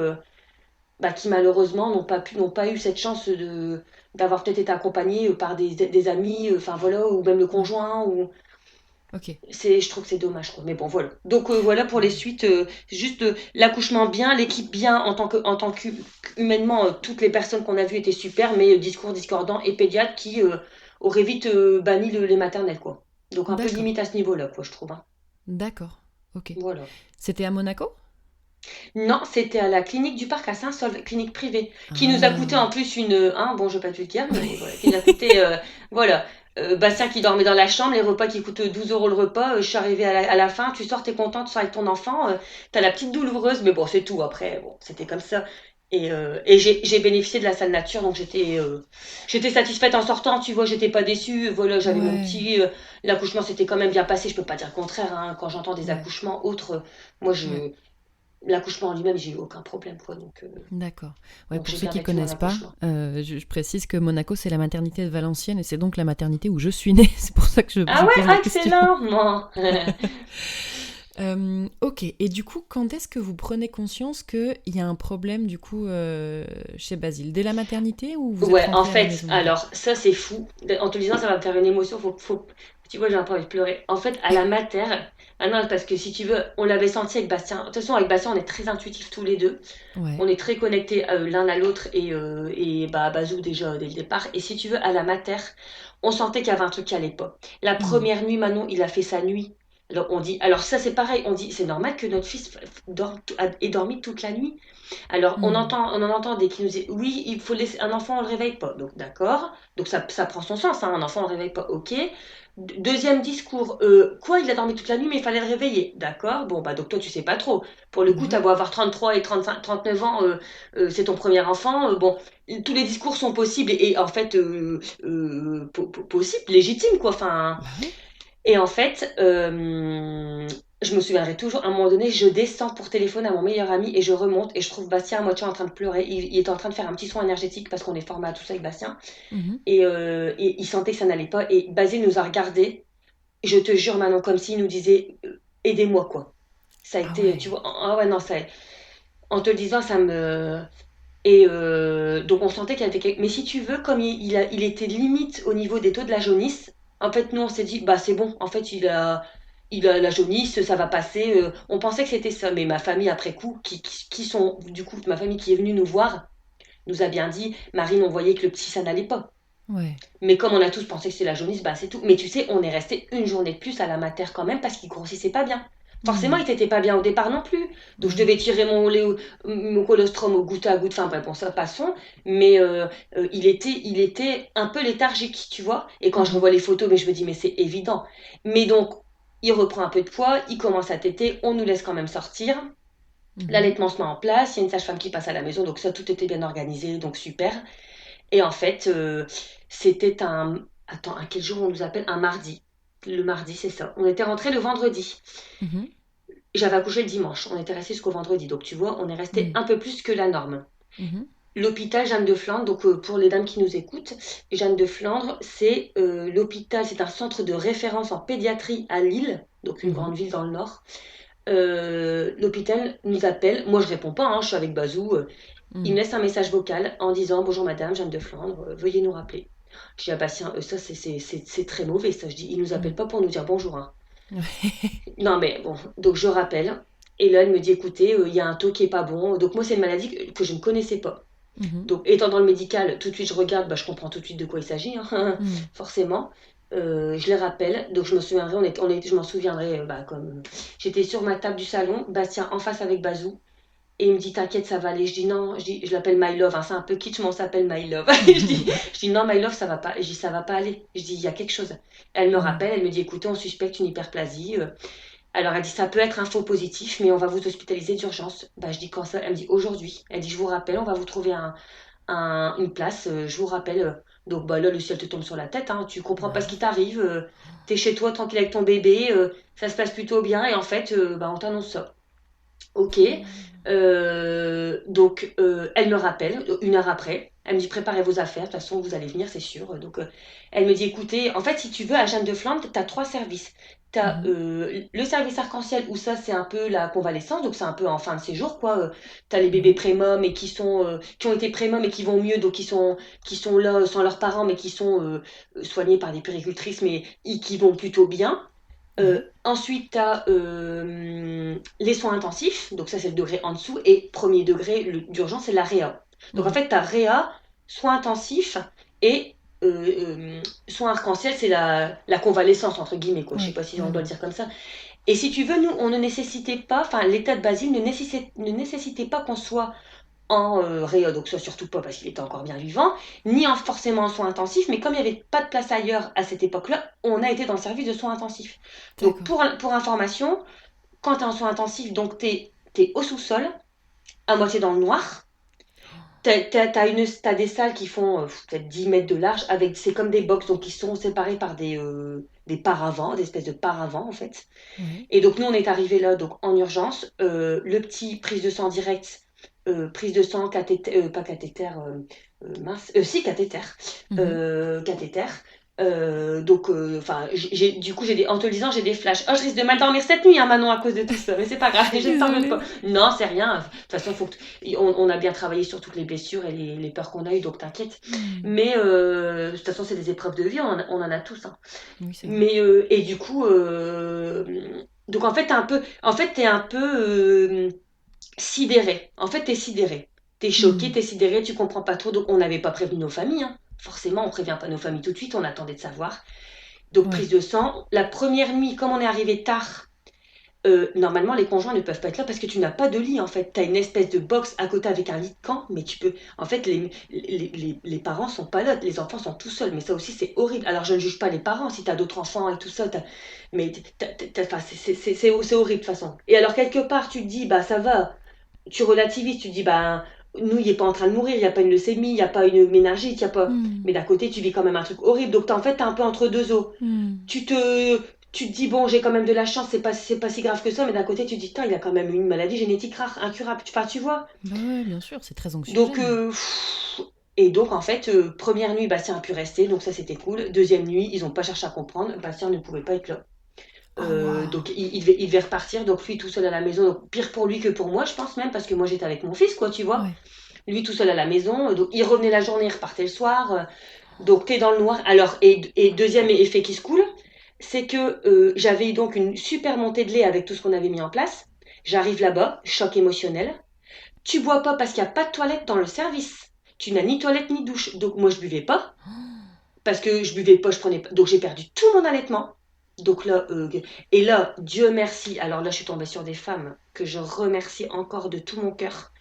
B: malheureusement n'ont pas eu cette chance d'avoir peut-être été accompagnées par des amis, enfin voilà, ou même le
A: Ouais.
B: conjoint, ou
A: Ok.
B: je trouve que c'est dommage quoi. Mais bon voilà. Donc voilà pour les
A: Ouais.
B: suites, juste l'accouchement bien, l'équipe bien en tant qu'humainement, toutes les personnes qu'on a vues étaient super, mais discours discordant et pédiatre qui auraient vite banni les maternelles quoi. Donc un peu
A: D'accord.
B: limite à ce niveau-là quoi, je trouve, hein.
A: D'accord. Ok.
B: Voilà.
A: C'était à Monaco?
B: Non, c'était à la clinique du parc à Saint-Saulve, clinique privée, qui nous a coûté en
A: Ah.
B: plus bon, je vais pas te le dire, mais voilà, qui nous a coûté, voilà, Bastien qui dormait dans la chambre, les repas qui coûtent 12 euros le repas, je suis arrivée à la fin, tu sors, t'es contente, tu sors avec ton enfant, t'as la petite douloureuse, mais bon, c'est tout, après, bon, c'était comme ça. Et j'ai bénéficié de la salle nature, donc j'étais satisfaite en sortant, tu vois, j'étais pas déçue, voilà, j'avais mon
A: Ouais.
B: petit, l'accouchement s'était quand même bien passé, je peux pas dire le contraire, hein, quand j'entends des
A: Ouais.
B: accouchements autres, moi
A: Ouais.
B: l'accouchement en lui-même, j'ai eu aucun problème, quoi.
A: D'accord. Ouais,
B: Donc
A: pour
B: j'ai
A: ceux
B: bien
A: qui
B: vécu mon
A: connaissent pas,
B: accouchement.
A: je précise que Monaco, c'est la maternité de Valenciennes et c'est donc la maternité où je suis née. C'est pour ça que
B: Ah
A: je pose
B: ouais,
A: la question.
B: excellent, moi.
A: Ok. Et du coup, quand est-ce que vous prenez conscience qu'il y a un problème du coup chez Basile? Dès la maternité ou vous êtes
B: Ouais, en
A: rentré à la
B: fait,
A: maison d'abord?
B: alors ça c'est fou. En te le disant, ça va me faire une émotion. Tu vois, j'ai un peu envie de pleurer. En fait, à la mater, ah non, parce que si tu veux, on l'avait senti avec Bastien. De toute façon, avec Bastien, on est très intuitifs tous les deux.
A: Ouais.
B: On est très connectés l'un à l'autre et bah Bazou déjà dès le départ. Et si tu veux, à la mater, on sentait qu'il y avait un truc qui allait pas. La
A: Hmm.
B: première nuit, Manon, il a fait sa nuit. Alors ça c'est pareil, on dit c'est normal que notre fils ait dormi toute la nuit. Alors
A: Hmm.
B: on en entend des qui nous disent oui, il faut laisser un enfant, on le réveille pas. Donc d'accord, donc ça prend son sens, hein, un enfant on le réveille pas, ok. Deuxième discours, quoi, il a dormi toute la nuit mais il fallait le réveiller. D'accord, bon bah donc toi tu sais pas trop. Pour le
A: Bah
B: coup, t'as
A: oui.
B: beau avoir 33 et 35, 39 ans, c'est ton premier enfant, bon, tous les discours sont possibles et en fait possibles, légitimes quoi, enfin.
A: Bah oui.
B: Et en fait, je me souviendrai toujours, à un moment donné, je descends pour téléphoner à mon meilleur ami et je remonte et je trouve Bastien à moitié en train de pleurer. Il était en train de faire un petit soin énergétique parce qu'on est formé à tout ça avec Bastien.
A: Mhm.
B: Et il sentait que ça n'allait pas. Et Basile nous a regardés. Je te jure, Manon, comme s'il nous disait aidez-moi, quoi. Ça a
A: Ah
B: été, tu
A: ouais.
B: vois, ah ouais, non, ça, en te le disant, ça me. Et donc on sentait qu'il y avait quelque... Mais si tu veux, comme il était limite au niveau des taux de la jaunisse, en fait nous on s'est dit, bah c'est bon, en fait il a la jaunisse, ça va passer. On pensait que c'était ça, mais ma famille après coup, qui sont, du coup, ma famille qui est venue nous voir, nous a bien dit, Marine, on voyait que le petit ça n'allait pas.
A: Ouais.
B: Mais comme on a tous pensé que c'était la jaunisse, bah c'est tout. Mais tu sais, on est resté une journée de plus à la mater quand même parce qu'il grossissait pas bien. Forcément,
A: Hmm.
B: il t'était pas bien au départ non plus. Donc je
A: Ouais.
B: devais tirer mon colostrum au goutte à goutte. Enfin bref, bon, ça passons. Mais il était un peu léthargique, tu vois. Et quand je
A: Mhm.
B: revois les photos, mais je me dis, mais c'est évident. Mais donc, il reprend un peu de poids, il commence à téter, on nous laisse quand même sortir.
A: Mhm.
B: L'allaitement se met en place, il y a une sage-femme qui passe à la maison, donc ça, tout était bien organisé, donc super. Et en fait, c'était un... Attends, à quel jour on nous appelle? Un mardi. Le mardi, c'est ça. On était rentré le vendredi.
A: Mhm.
B: J'avais accouché le dimanche. On était resté jusqu'au vendredi. Donc tu vois, on est resté
A: Hmm.
B: un peu plus que la norme.
A: Mhm.
B: L'hôpital Jeanne de Flandre, donc pour les dames qui nous écoutent, Jeanne de Flandre, c'est l'hôpital, c'est un centre de référence en pédiatrie à Lille, donc une
A: Mhm.
B: grande ville dans le nord. L'hôpital nous appelle, moi je réponds pas, hein, je suis avec Bazou, il me
A: Hmm.
B: laisse un message vocal en disant bonjour madame, Jeanne de Flandre, veuillez nous rappeler. Je dis ah bah tiens, ça c'est très mauvais ça, je dis il nous appelle
A: Hmm.
B: pas pour nous dire bonjour, hein.
A: Ouais.
B: Non mais bon, donc je rappelle, et là elle me dit écoutez, il y a un taux qui est pas bon, donc moi c'est une maladie que je ne connaissais pas.
A: Mhm.
B: Donc étant dans le médical, tout de suite je regarde, bah, je comprends tout de suite de quoi il s'agit, hein,
A: Hmm.
B: forcément. Je les rappelle, donc je me souviendrai, je m'en souviendrai, bah, comme j'étais sur ma table du salon, Bastien en face avec Bazou, et il me dit, t'inquiète, ça va aller. Je dis non, je l'appelle My Love, hein, c'est un peu kitsch, mais on s'appelle My Love. Je dis non, My Love, ça va pas. Je dis ça va pas aller. Je dis il y a quelque chose. Elle me
A: Hmm.
B: rappelle, elle me dit, écoutez, on suspecte une hyperplasie. Alors elle dit, ça peut être un faux positif, mais on va vous hospitaliser d'urgence. Bah, je dis quand ça? Elle me dit aujourd'hui. Elle dit, je vous rappelle, on va vous trouver une place, je vous rappelle. Donc bah là, le ciel te tombe sur la tête, hein, tu comprends
A: Bah
B: pas ce qui
A: oui.
B: t'arrive. T'es chez toi tranquille avec ton bébé, ça se passe plutôt bien, et en fait, bah, on t'annonce ça. Ok. Donc, elle me rappelle, une heure après. Elle me dit préparez vos affaires, de toute façon vous allez venir, c'est sûr. Donc, elle me dit écoutez, en fait, si tu veux, à Jeanne de Flandre, tu as trois services. Tu as
A: Mhm.
B: le service arc-en-ciel où ça, c'est un peu la convalescence, donc c'est un peu en fin de séjour, quoi. Tu as les bébés
A: Ouais.
B: prémum et qui ont été prémum et qui vont mieux, donc qui sont là sans leurs parents, mais qui sont soignés par des puéricultrices, mais qui vont plutôt bien.
A: Ouais.
B: Ensuite, tu as les soins intensifs, donc ça c'est le degré en dessous, et premier degré d'urgence, c'est la réa. Donc en
A: Mhm.
B: fait, tu as réa, soins intensifs et soins arc-en-ciel, c'est la convalescence, entre guillemets, quoi. Je sais
A: Ouais.
B: pas si
A: Ouais.
B: on doit le
A: Ouais.
B: dire comme ça. Et si tu veux, nous, on ne nécessitait pas, enfin l'état de Basile ne nécessitait pas qu'on soit en réa, donc ça surtout pas parce qu'il était encore bien vivant, ni forcément en soins intensifs, mais comme il n'y avait pas de place ailleurs à cette époque-là, on a été dans le service de soins intensifs. Donc
A: D'accord.
B: pour information, quand tu es en soins intensifs, donc tu es au sous-sol, à moitié dans le noir, t'as des salles qui font peut-être 10 mètres de large, c'est comme des box, donc qui sont séparés par des paravents, des espèces de paravents en fait.
A: Ouais.
B: Et donc nous on est arrivé là donc en urgence, le petit prise de sang directe, prise de sang cathéter, pas cathéter, mince, si cathéter,
A: Mhm.
B: cathéter. Donc, enfin, du coup, en te le disant, j'ai des flashs. Oh, je risque de mal dormir cette nuit, hein, Manon, à cause de tout ça. Mais c'est pas grave, je ne t'en veux pas.
A: Désolée.
B: Non, c'est rien. De toute façon, on a bien travaillé sur toutes les blessures et les peurs qu'on a eues, donc t'inquiète.
A: Hmm.
B: Mais de toute façon, c'est des épreuves de vie, on en a tous, hein.
A: Oui, c'est vrai.
B: Mais et du coup, donc en fait, t'es un peu sidéré. En fait, t'es sidéré. T'es choqué,
A: Hmm.
B: t'es sidéré, tu comprends pas trop. Donc on n'avait pas prévenu nos familles, hein. Forcément, on prévient pas nos familles tout de suite. On attendait de savoir. Donc
A: Ouais.
B: prise de sang. La première nuit, comme on est arrivé tard, normalement les conjoints ne peuvent pas être là parce que tu n'as pas de lit en fait. Tu as une espèce de box à côté avec un lit de camp, mais tu peux. En fait, les parents sont pas là, les enfants sont tout seuls, mais ça aussi c'est horrible. Alors je ne juge pas les parents si tu as d'autres enfants et tout ça, mais enfin, c'est horrible de toute façon. Et alors quelque part tu te dis, bah ça va, tu relativises, tu te dis, bah nous il est pas en train de mourir, il n'y a pas une leucémie, il n'y a pas une méningite, il y a pas.
A: Hmm.
B: Mais d'un côté tu vis quand même un truc horrible, donc en fait t'es un peu entre deux eaux.
A: Hmm.
B: tu te, tu te dis, bon, j'ai quand même de la chance, c'est pas si grave que ça, mais d'un côté, tu te dis, putain, il a quand même une maladie génétique rare, incurable. Enfin, tu vois.
A: Bah ouais, bien sûr, c'est très
B: Donc,
A: anxiogène.
B: et donc, en fait, première nuit, Bastien a pu rester, donc ça, c'était cool. Deuxième nuit, ils n'ont pas cherché à comprendre, Bastien ne pouvait pas être là.
A: Oh waouh.
B: Donc, il devait repartir, donc lui tout seul à la maison, donc pire pour lui que pour moi, je pense même, parce que moi, j'étais avec mon fils, quoi, tu vois.
A: Ouais.
B: Lui tout seul à la maison, donc il revenait la journée, il repartait le soir. Donc, t'es dans le noir. Alors, et deuxième effet qui se coule, c'est que j'avais donc une super montée de lait avec tout ce qu'on avait mis en place. J'arrive là-bas, choc émotionnel. Tu bois pas parce qu'il n'y a pas de toilette dans le service. Tu n'as ni toilette ni douche. Donc, moi, je buvais pas. Parce que je buvais pas, je prenais pas. Donc, j'ai perdu tout mon allaitement. Donc là, et là, Dieu merci. Alors là, je suis tombée sur des femmes que je remercie encore de tout mon cœur,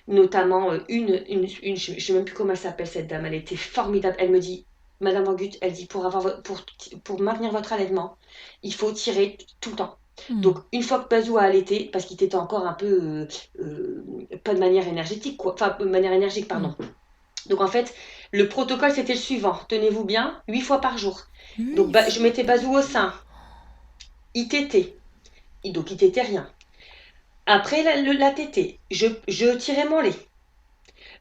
B: notamment je ne sais même plus comment elle s'appelle cette dame, elle était formidable. Elle me dit, Madame Angut, elle dit, pour maintenir votre allaitement, il faut tirer tout le temps.
A: Hmm.
B: Donc, une fois que Bazou a allaité, parce qu'il était encore un peu, pas de manière énergétique, quoi, enfin, de manière énergique,
A: Hmm.
B: pardon. Donc, en fait, le protocole, c'était le suivant. Tenez-vous bien, 8 fois par jour. Donc,
A: 8
B: je
A: fois
B: mettais
A: par
B: Bazou au
A: jour.
B: sein, ITT, donc ITT rien. Après la tétée, je tirais mon lait.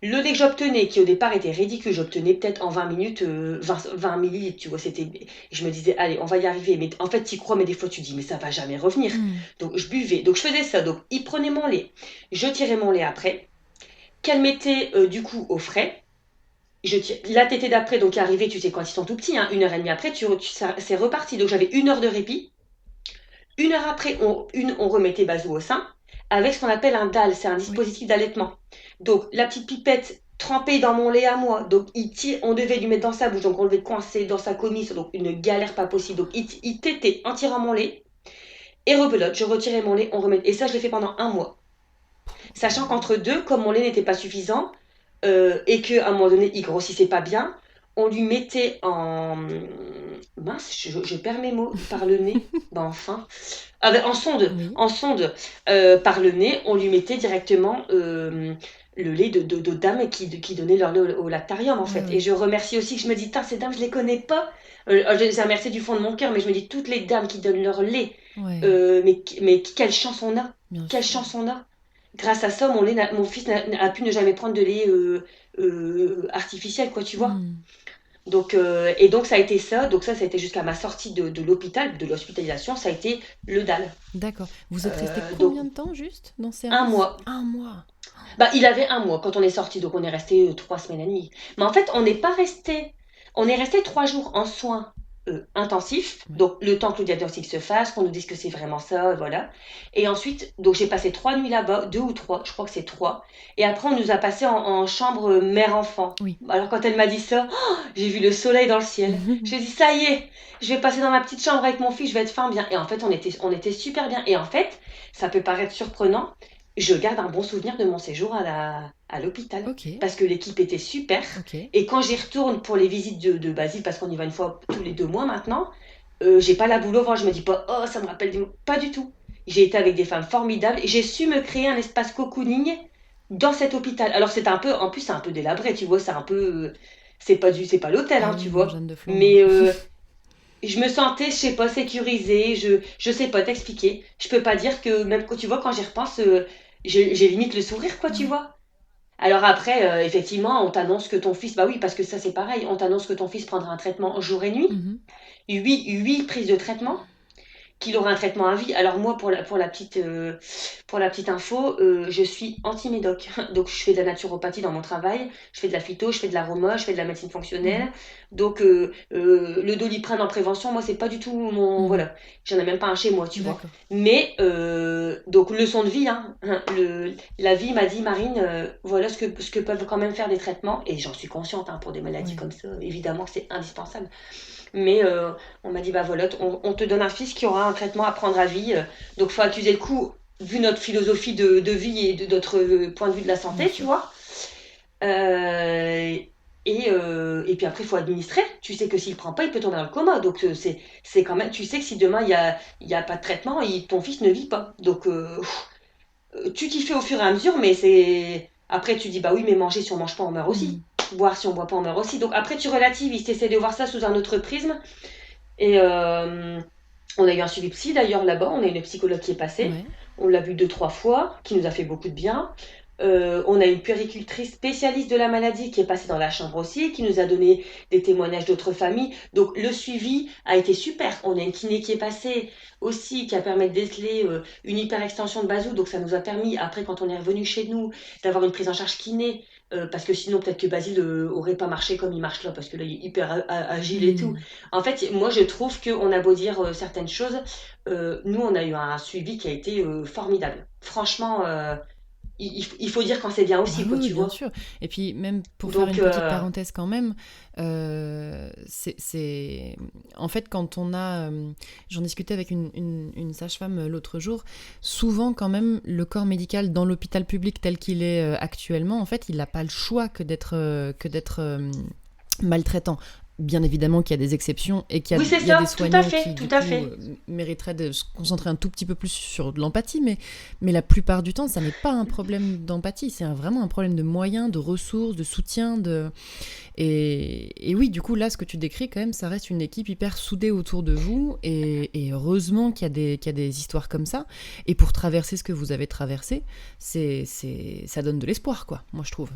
B: Le lait que j'obtenais, qui au départ était ridicule, j'obtenais peut-être en 20 minutes 20 millilitres, tu vois, c'était. Je me disais, allez, on va y arriver. Mais en fait, tu y crois, mais des fois, tu dis, mais ça va jamais revenir.
A: Hmm.
B: Donc, je buvais. Donc, je faisais ça. Donc, il prenait mon lait. Je tirais mon lait après, qu'elle mettait du coup au frais. La tétée d'après, donc, qui arrivait, tu sais, quand ils sont tout petits, hein, 1 heure et demie après, c'est reparti. Donc, j'avais 1 heure de répit. 1 heure après, on remettait Bazou au sein avec ce qu'on appelle un DAL, c'est un
A: Oui.
B: dispositif d'allaitement. Donc la petite pipette trempée dans mon lait à moi, donc on devait lui mettre dans sa bouche, donc on devait le coincer dans sa comisse, donc une galère pas possible. Donc il tétait en tirant mon lait et rebelote, je retirais mon lait, on remet. Et ça, je l'ai fait pendant un mois. Sachant qu'entre deux, comme mon lait n'était pas suffisant et qu'à un moment donné, il grossissait pas bien, on lui mettait en. Mince, je perds mes mots, par le nez. Ben enfin. En sonde,
A: Oui.
B: par le nez, on lui mettait directement le lait de dames qui donnaient leur lait au lactarium en
A: Ouais,
B: fait. Et
A: ouais.
B: je remercie aussi que je me dis, ces dames, je les connais pas. Je les remercie du fond de mon cœur, mais je me dis, toutes les dames qui donnent leur lait,
A: Ouais,
B: mais quelle chance on a!
A: bien
B: Quelle
A: sûr.
B: chance on a! Grâce à ça, mon fils a pu ne jamais prendre de lait artificiel, quoi, tu vois.
A: Hmm.
B: Et donc ça a été ça. Donc ça a été jusqu'à ma sortie de l'hôpital, de l'hospitalisation, ça a été le DAL.
A: D'accord. Vous êtes resté
B: Donc
A: combien de temps juste dans ce
B: un
A: service?
B: mois.
A: Un mois.
B: Bah, il avait un mois quand on est sorti, donc on est resté 3 semaines et demie. Mais en fait, on n'est pas resté. On est resté 3 jours en soins intensifs,
A: Ouais.
B: donc le temps que le diagnostic se fasse, qu'on nous dise que c'est vraiment ça, voilà. Et ensuite, donc j'ai passé 3 nuits là-bas, 2 ou 3, je crois que c'est 3. Et après, on nous a passé en chambre mère-enfant.
A: Oui.
B: Alors quand elle m'a dit ça, j'ai vu le soleil dans le ciel. J'ai dit ça y est, je vais passer dans ma petite chambre avec mon fils, je vais être fin bien. Et en fait, on était super bien. Et en fait, ça peut paraître surprenant, je garde un bon souvenir de mon séjour à l'hôpital.
A: Ok.
B: Parce que l'équipe était super.
A: Ok.
B: Et quand j'y retourne pour les visites de Basile, parce qu'on y va une fois tous les 2 mois maintenant, j'ai pas la boule au ventre. Je me dis pas, oh, ça me rappelle des mots. Pas du tout. J'ai été avec des femmes formidables et j'ai su me créer un espace cocooning dans cet hôpital. Alors c'est un peu, en plus c'est un peu délabré, tu vois, c'est un peu, c'est pas l'hôtel,
A: Ah
B: hein, tu
A: oui, non,
B: vois.
A: Jeanne de Flandre, oui.
B: Mais je me sentais, je sais pas, sécurisée, je sais pas t'expliquer. Je peux pas dire que, même quand tu vois, quand j'y repense, j'ai limite le sourire, quoi, tu
A: Ouais.
B: vois. Alors après, effectivement, on t'annonce que ton fils, bah oui, parce que ça c'est pareil, on t'annonce que ton fils prendra un traitement jour et nuit,
A: Mhm.
B: 8 prises de traitement, qu'il aura un traitement à vie. Alors moi, pour la petite info, je suis anti-médoc. Donc je fais de la naturopathie dans mon travail, je fais de la phyto, je fais de l'aroma, je fais de la médecine fonctionnelle.
A: Mhm.
B: Donc le Doliprane en prévention, moi c'est pas du tout mon,
A: Mhm.
B: voilà, j'en ai même pas un chez moi, tu vois.
A: D'accord.
B: Mais donc leçon de vie, hein. La vie m'a dit, Marine, voilà ce que peuvent quand même faire des traitements, et j'en suis consciente, hein, pour des maladies
A: Ouais.
B: comme ça, évidemment que c'est indispensable. Mais On m'a dit, bah voilà, on te donne un fils qui aura un traitement à prendre à vie. Donc, faut accuser le coup, vu notre philosophie de vie et de notre point de vue de la
A: bien
B: santé, tu
A: sûr.
B: vois. Euh, et puis après, il faut administrer. Tu sais que s'il prend pas, il peut tomber dans le coma. Donc, c'est quand même, tu sais que si demain, il y a pas de traitement, ton fils ne vit pas. Donc, tu t'y fais au fur et à mesure, mais c'est. Après, tu dis, bah oui, mais manger, si on mange pas, on meurt aussi.
A: Mm.
B: Boire, si on boit pas, on meurt aussi. Donc, après, tu relativises, tu essaies de voir ça sous un autre prisme. Et on a eu un suivi psy d'ailleurs là-bas. On a une psychologue qui est passée.
A: Ouais.
B: On l'a vue 2, 3 fois, qui nous a fait beaucoup de bien. On a une puéricultrice spécialiste de la maladie qui est passée dans la chambre aussi, qui nous a donné des témoignages d'autres familles. Donc le suivi a été super. On a une kiné qui est passée aussi, qui a permis de déceler une hyperextension de Bazou. Donc ça nous a permis, après quand on est revenu chez nous, d'avoir une prise en charge kiné. Parce que sinon peut-être que Basile aurait pas marché comme il marche là, parce que là il est hyper agile et tout.
A: Mm.
B: En fait, moi je trouve qu'on a beau dire certaines choses, nous on a eu un suivi qui a été formidable. Franchement, il faut dire quand c'est bien
A: Bah
B: aussi,
A: oui,
B: quoi,
A: oui,
B: tu
A: bien
B: vois.
A: sûr. Et puis même pour faire
B: Donc,
A: une petite parenthèse quand même, en fait quand on a, j'en discutais avec une sage-femme l'autre jour, souvent quand même le corps médical dans l'hôpital public tel qu'il est actuellement, en fait il n'a pas le choix que d'être maltraitant. Bien évidemment qu'il y a des exceptions et
B: oui, c'est
A: il y a des
B: ça, tout à
A: soignants
B: fait,
A: qui,
B: tout
A: du
B: à
A: coup,
B: fait.
A: mériteraient de se concentrer un tout petit peu plus sur de l'empathie, mais la plupart du temps, ça n'est pas un problème d'empathie, c'est vraiment un problème de moyens, de ressources, de soutien. Et oui, du coup, là, ce que tu décris, quand même, ça reste une équipe hyper soudée autour de vous, et heureusement qu'il y a des histoires comme ça. Et pour traverser ce que vous avez traversé, ça donne de l'espoir, quoi, moi, je trouve.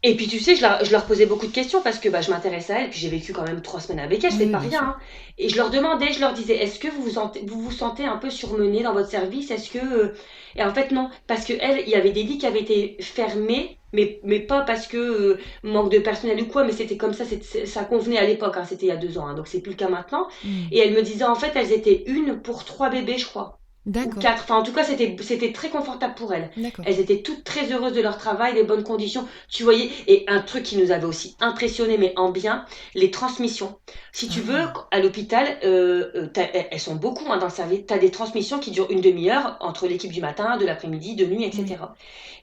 B: Et puis tu sais, je leur posais beaucoup de questions parce que bah, je m'intéressais à elles, puis j'ai vécu quand même 3 semaines avec elles,
A: Oui,
B: c'est
A: oui,
B: pas
A: bien
B: rien,
A: sûr.
B: hein. Et je leur demandais, je leur disais, est-ce que vous vous sentez un peu surmené dans votre service? Est-ce que... Et en fait non, parce que elles, il y avait des lits qui avaient été fermés, mais pas parce que manque de personnel ou quoi, mais c'était comme ça, ça convenait à l'époque, hein, c'était il y a 2 ans, hein, donc c'est plus le cas maintenant.
A: Hmm.
B: Et elles me disaient en fait, elles étaient une pour 3 bébés, je crois. Ou
A: D'accord,
B: 4. Enfin, en tout cas, c'était très confortable pour elles.
A: d'accord.
B: Elles étaient toutes très heureuses de leur travail, les bonnes conditions. Tu voyais, et un truc qui nous avait aussi impressionné, mais en bien, les transmissions. Si tu veux,
A: Ah,
B: à l'hôpital, elles sont beaucoup hein, dans le service. Tu as des transmissions qui durent une demi-heure entre l'équipe du matin, de l'après-midi, de nuit,
A: oui.
B: etc.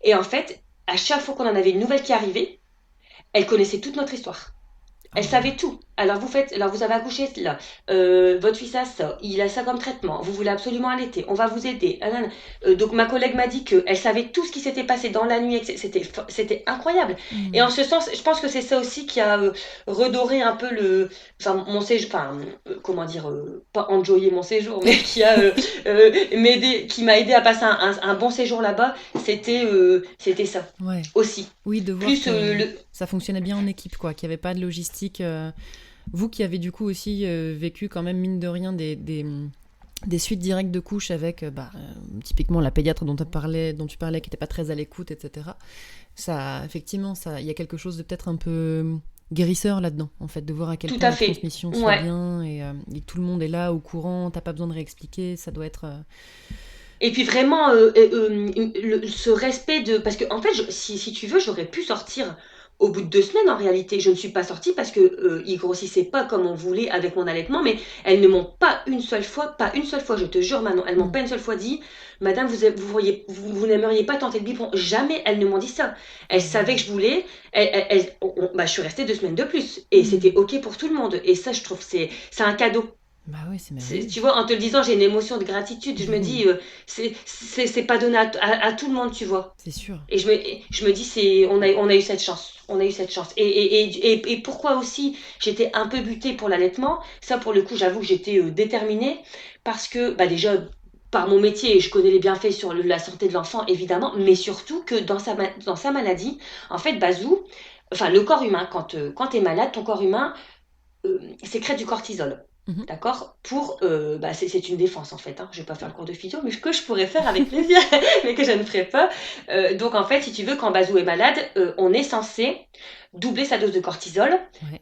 B: Et en fait, à chaque fois qu'on en avait une nouvelle qui arrivait, elles connaissaient toute notre histoire. Elle
A: Oh là
B: savait
A: là.
B: tout. Alors vous avez accouché là, votre fils a ça, il a ça comme traitement, vous voulez absolument allaiter, on va vous aider. Ah, nan, nan. Donc ma collègue m'a dit qu'elle savait tout ce qui s'était passé dans la nuit, c'était incroyable. Et en
A: Hmm.
B: ce sens, je pense que c'est ça aussi qui a redoré un peu enfin mon séjour, enfin comment dire, pas enjoyer mon séjour, mais qui a qui m'a aidé à passer un bon séjour là-bas. C'était ça
A: Ouais.
B: aussi.
A: Oui, de voir
B: Plus
A: que ça fonctionnait bien en équipe, quoi, qu'il n'y avait pas de logistique. Vous qui avez du coup aussi vécu quand même, mine de rien, des suites directes de couches avec typiquement la pédiatre dont tu parlais, qui n'était pas très à l'écoute, etc. Ça, effectivement, il y a quelque chose de peut-être un peu guérisseur là-dedans, en fait, de voir à quel
B: tout
A: point
B: à
A: la
B: fait.
A: transmission se fait
B: Ouais.
A: bien et tout le monde est là au courant, t'as pas besoin de réexpliquer, ça doit être...
B: Et puis vraiment, ce respect de... Parce que en fait, si tu veux, j'aurais pu sortir au bout de 2 semaines en réalité. Je ne suis pas sortie parce que ils grossissaient pas comme on voulait avec mon allaitement, mais elles ne m'ont pas une seule fois, je te jure Manon, elles m'ont
A: Hmm.
B: pas une seule fois dit, Madame, vous n'aimeriez pas tenter le biberon. Jamais elles ne m'ont dit ça. Elles
A: Ah
B: savaient que
A: ouais.
B: je voulais. Bah, je suis restée 2 semaines de plus et c'était
A: Hmm.
B: ok pour tout le monde. Et ça, je trouve, c'est un cadeau.
A: Bah oui, c'est merveilleux
B: Tu
A: ça.
B: vois, en te le disant, j'ai une émotion de gratitude. Je me
A: Mhm.
B: dis, c'est pas donné à tout le monde, tu vois.
A: C'est sûr.
B: Et je me dis, on a eu cette chance. On a eu cette chance. Et pourquoi aussi j'étais un peu butée pour l'allaitement, ça pour le coup, j'avoue que j'étais déterminée. Parce que, bah déjà, par mon métier, je connais les bienfaits sur la santé de l'enfant, évidemment, mais surtout que dans sa maladie, en fait, Bazou, enfin, le corps humain, quand tu es malade, ton corps humain sécrète du cortisol.
A: Mhm.
B: D'accord. C'est une défense en fait. Hein. Je vais pas faire le cours de physio, mais que je pourrais faire avec plaisir, mais que je ne ferai pas. Donc en fait, si tu veux, quand Bazou est malade, on est censé doubler sa dose de cortisol.
A: Ouais,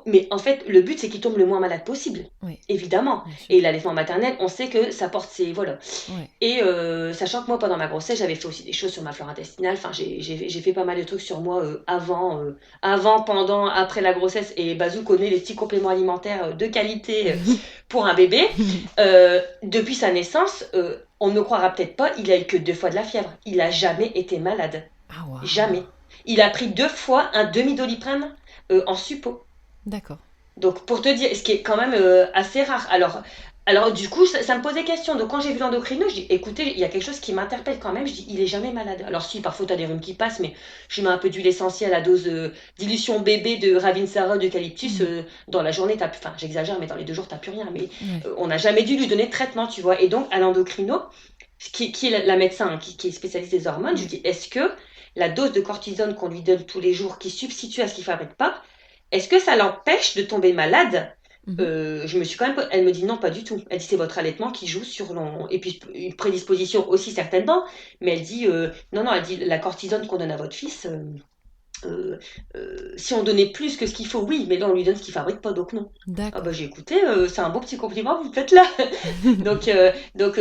B: Mais en fait, le but, c'est qu'il tombe le moins malade possible,
A: ouais,
B: évidemment.
A: bien sûr.
B: Et l'allaitement maternel, on sait que ça porte ses... Voilà.
A: Ouais.
B: Et sachant que moi, pendant ma grossesse, j'avais fait aussi des choses sur ma flore intestinale. Enfin, j'ai fait pas mal de trucs sur moi avant, pendant, après la grossesse. Et Bazou connaît les petits compléments alimentaires de qualité pour un bébé. Depuis sa naissance, on ne croira peut-être pas, il a eu que 2 fois de la fièvre. Il a jamais été malade.
A: Ah, waouh.
B: Jamais. Il a pris 2 fois un demi-doliprane en suppo.
A: D'accord.
B: Donc, pour te dire, ce qui est quand même assez rare. Alors du coup, ça me posait question. Donc, quand j'ai vu l'endocrino, je dis, écoutez, il y a quelque chose qui m'interpelle quand même. Je dis, il est jamais malade. Alors, si, parfois, tu as des rhumes qui passent, mais je mets un peu d'huile essentielle à dose dilution bébé de Ravinsara d'eucalyptus.
A: Mhm.
B: Dans la journée, enfin, j'exagère, mais dans les 2 jours, t'as plus rien. Mais
A: Ouais.
B: on n'a jamais dû lui donner de traitement, tu vois. Et donc, à l'endocrino, qui est la médecin hein, qui est spécialiste des hormones, je lui
A: Ouais.
B: dis, est-ce que la dose de cortisone qu'on lui donne tous les jours, qui substitue à ce qu'il fabrique pas, est-ce que ça l'empêche de tomber malade?
A: Mhm.
B: Je me suis quand même. Elle me dit non, pas du tout. Elle dit c'est votre allaitement qui joue sur long. Et puis une prédisposition aussi certainement. Mais elle dit non, non, elle dit la cortisone qu'on donne à votre fils. Euh, si on donnait plus que ce qu'il faut, oui, mais là on lui donne ce qu'il fabrique pas, donc non. Ah bah
A: D'accord.
B: j'ai écouté, c'est un beau petit compliment que vous faites là. Donc, donc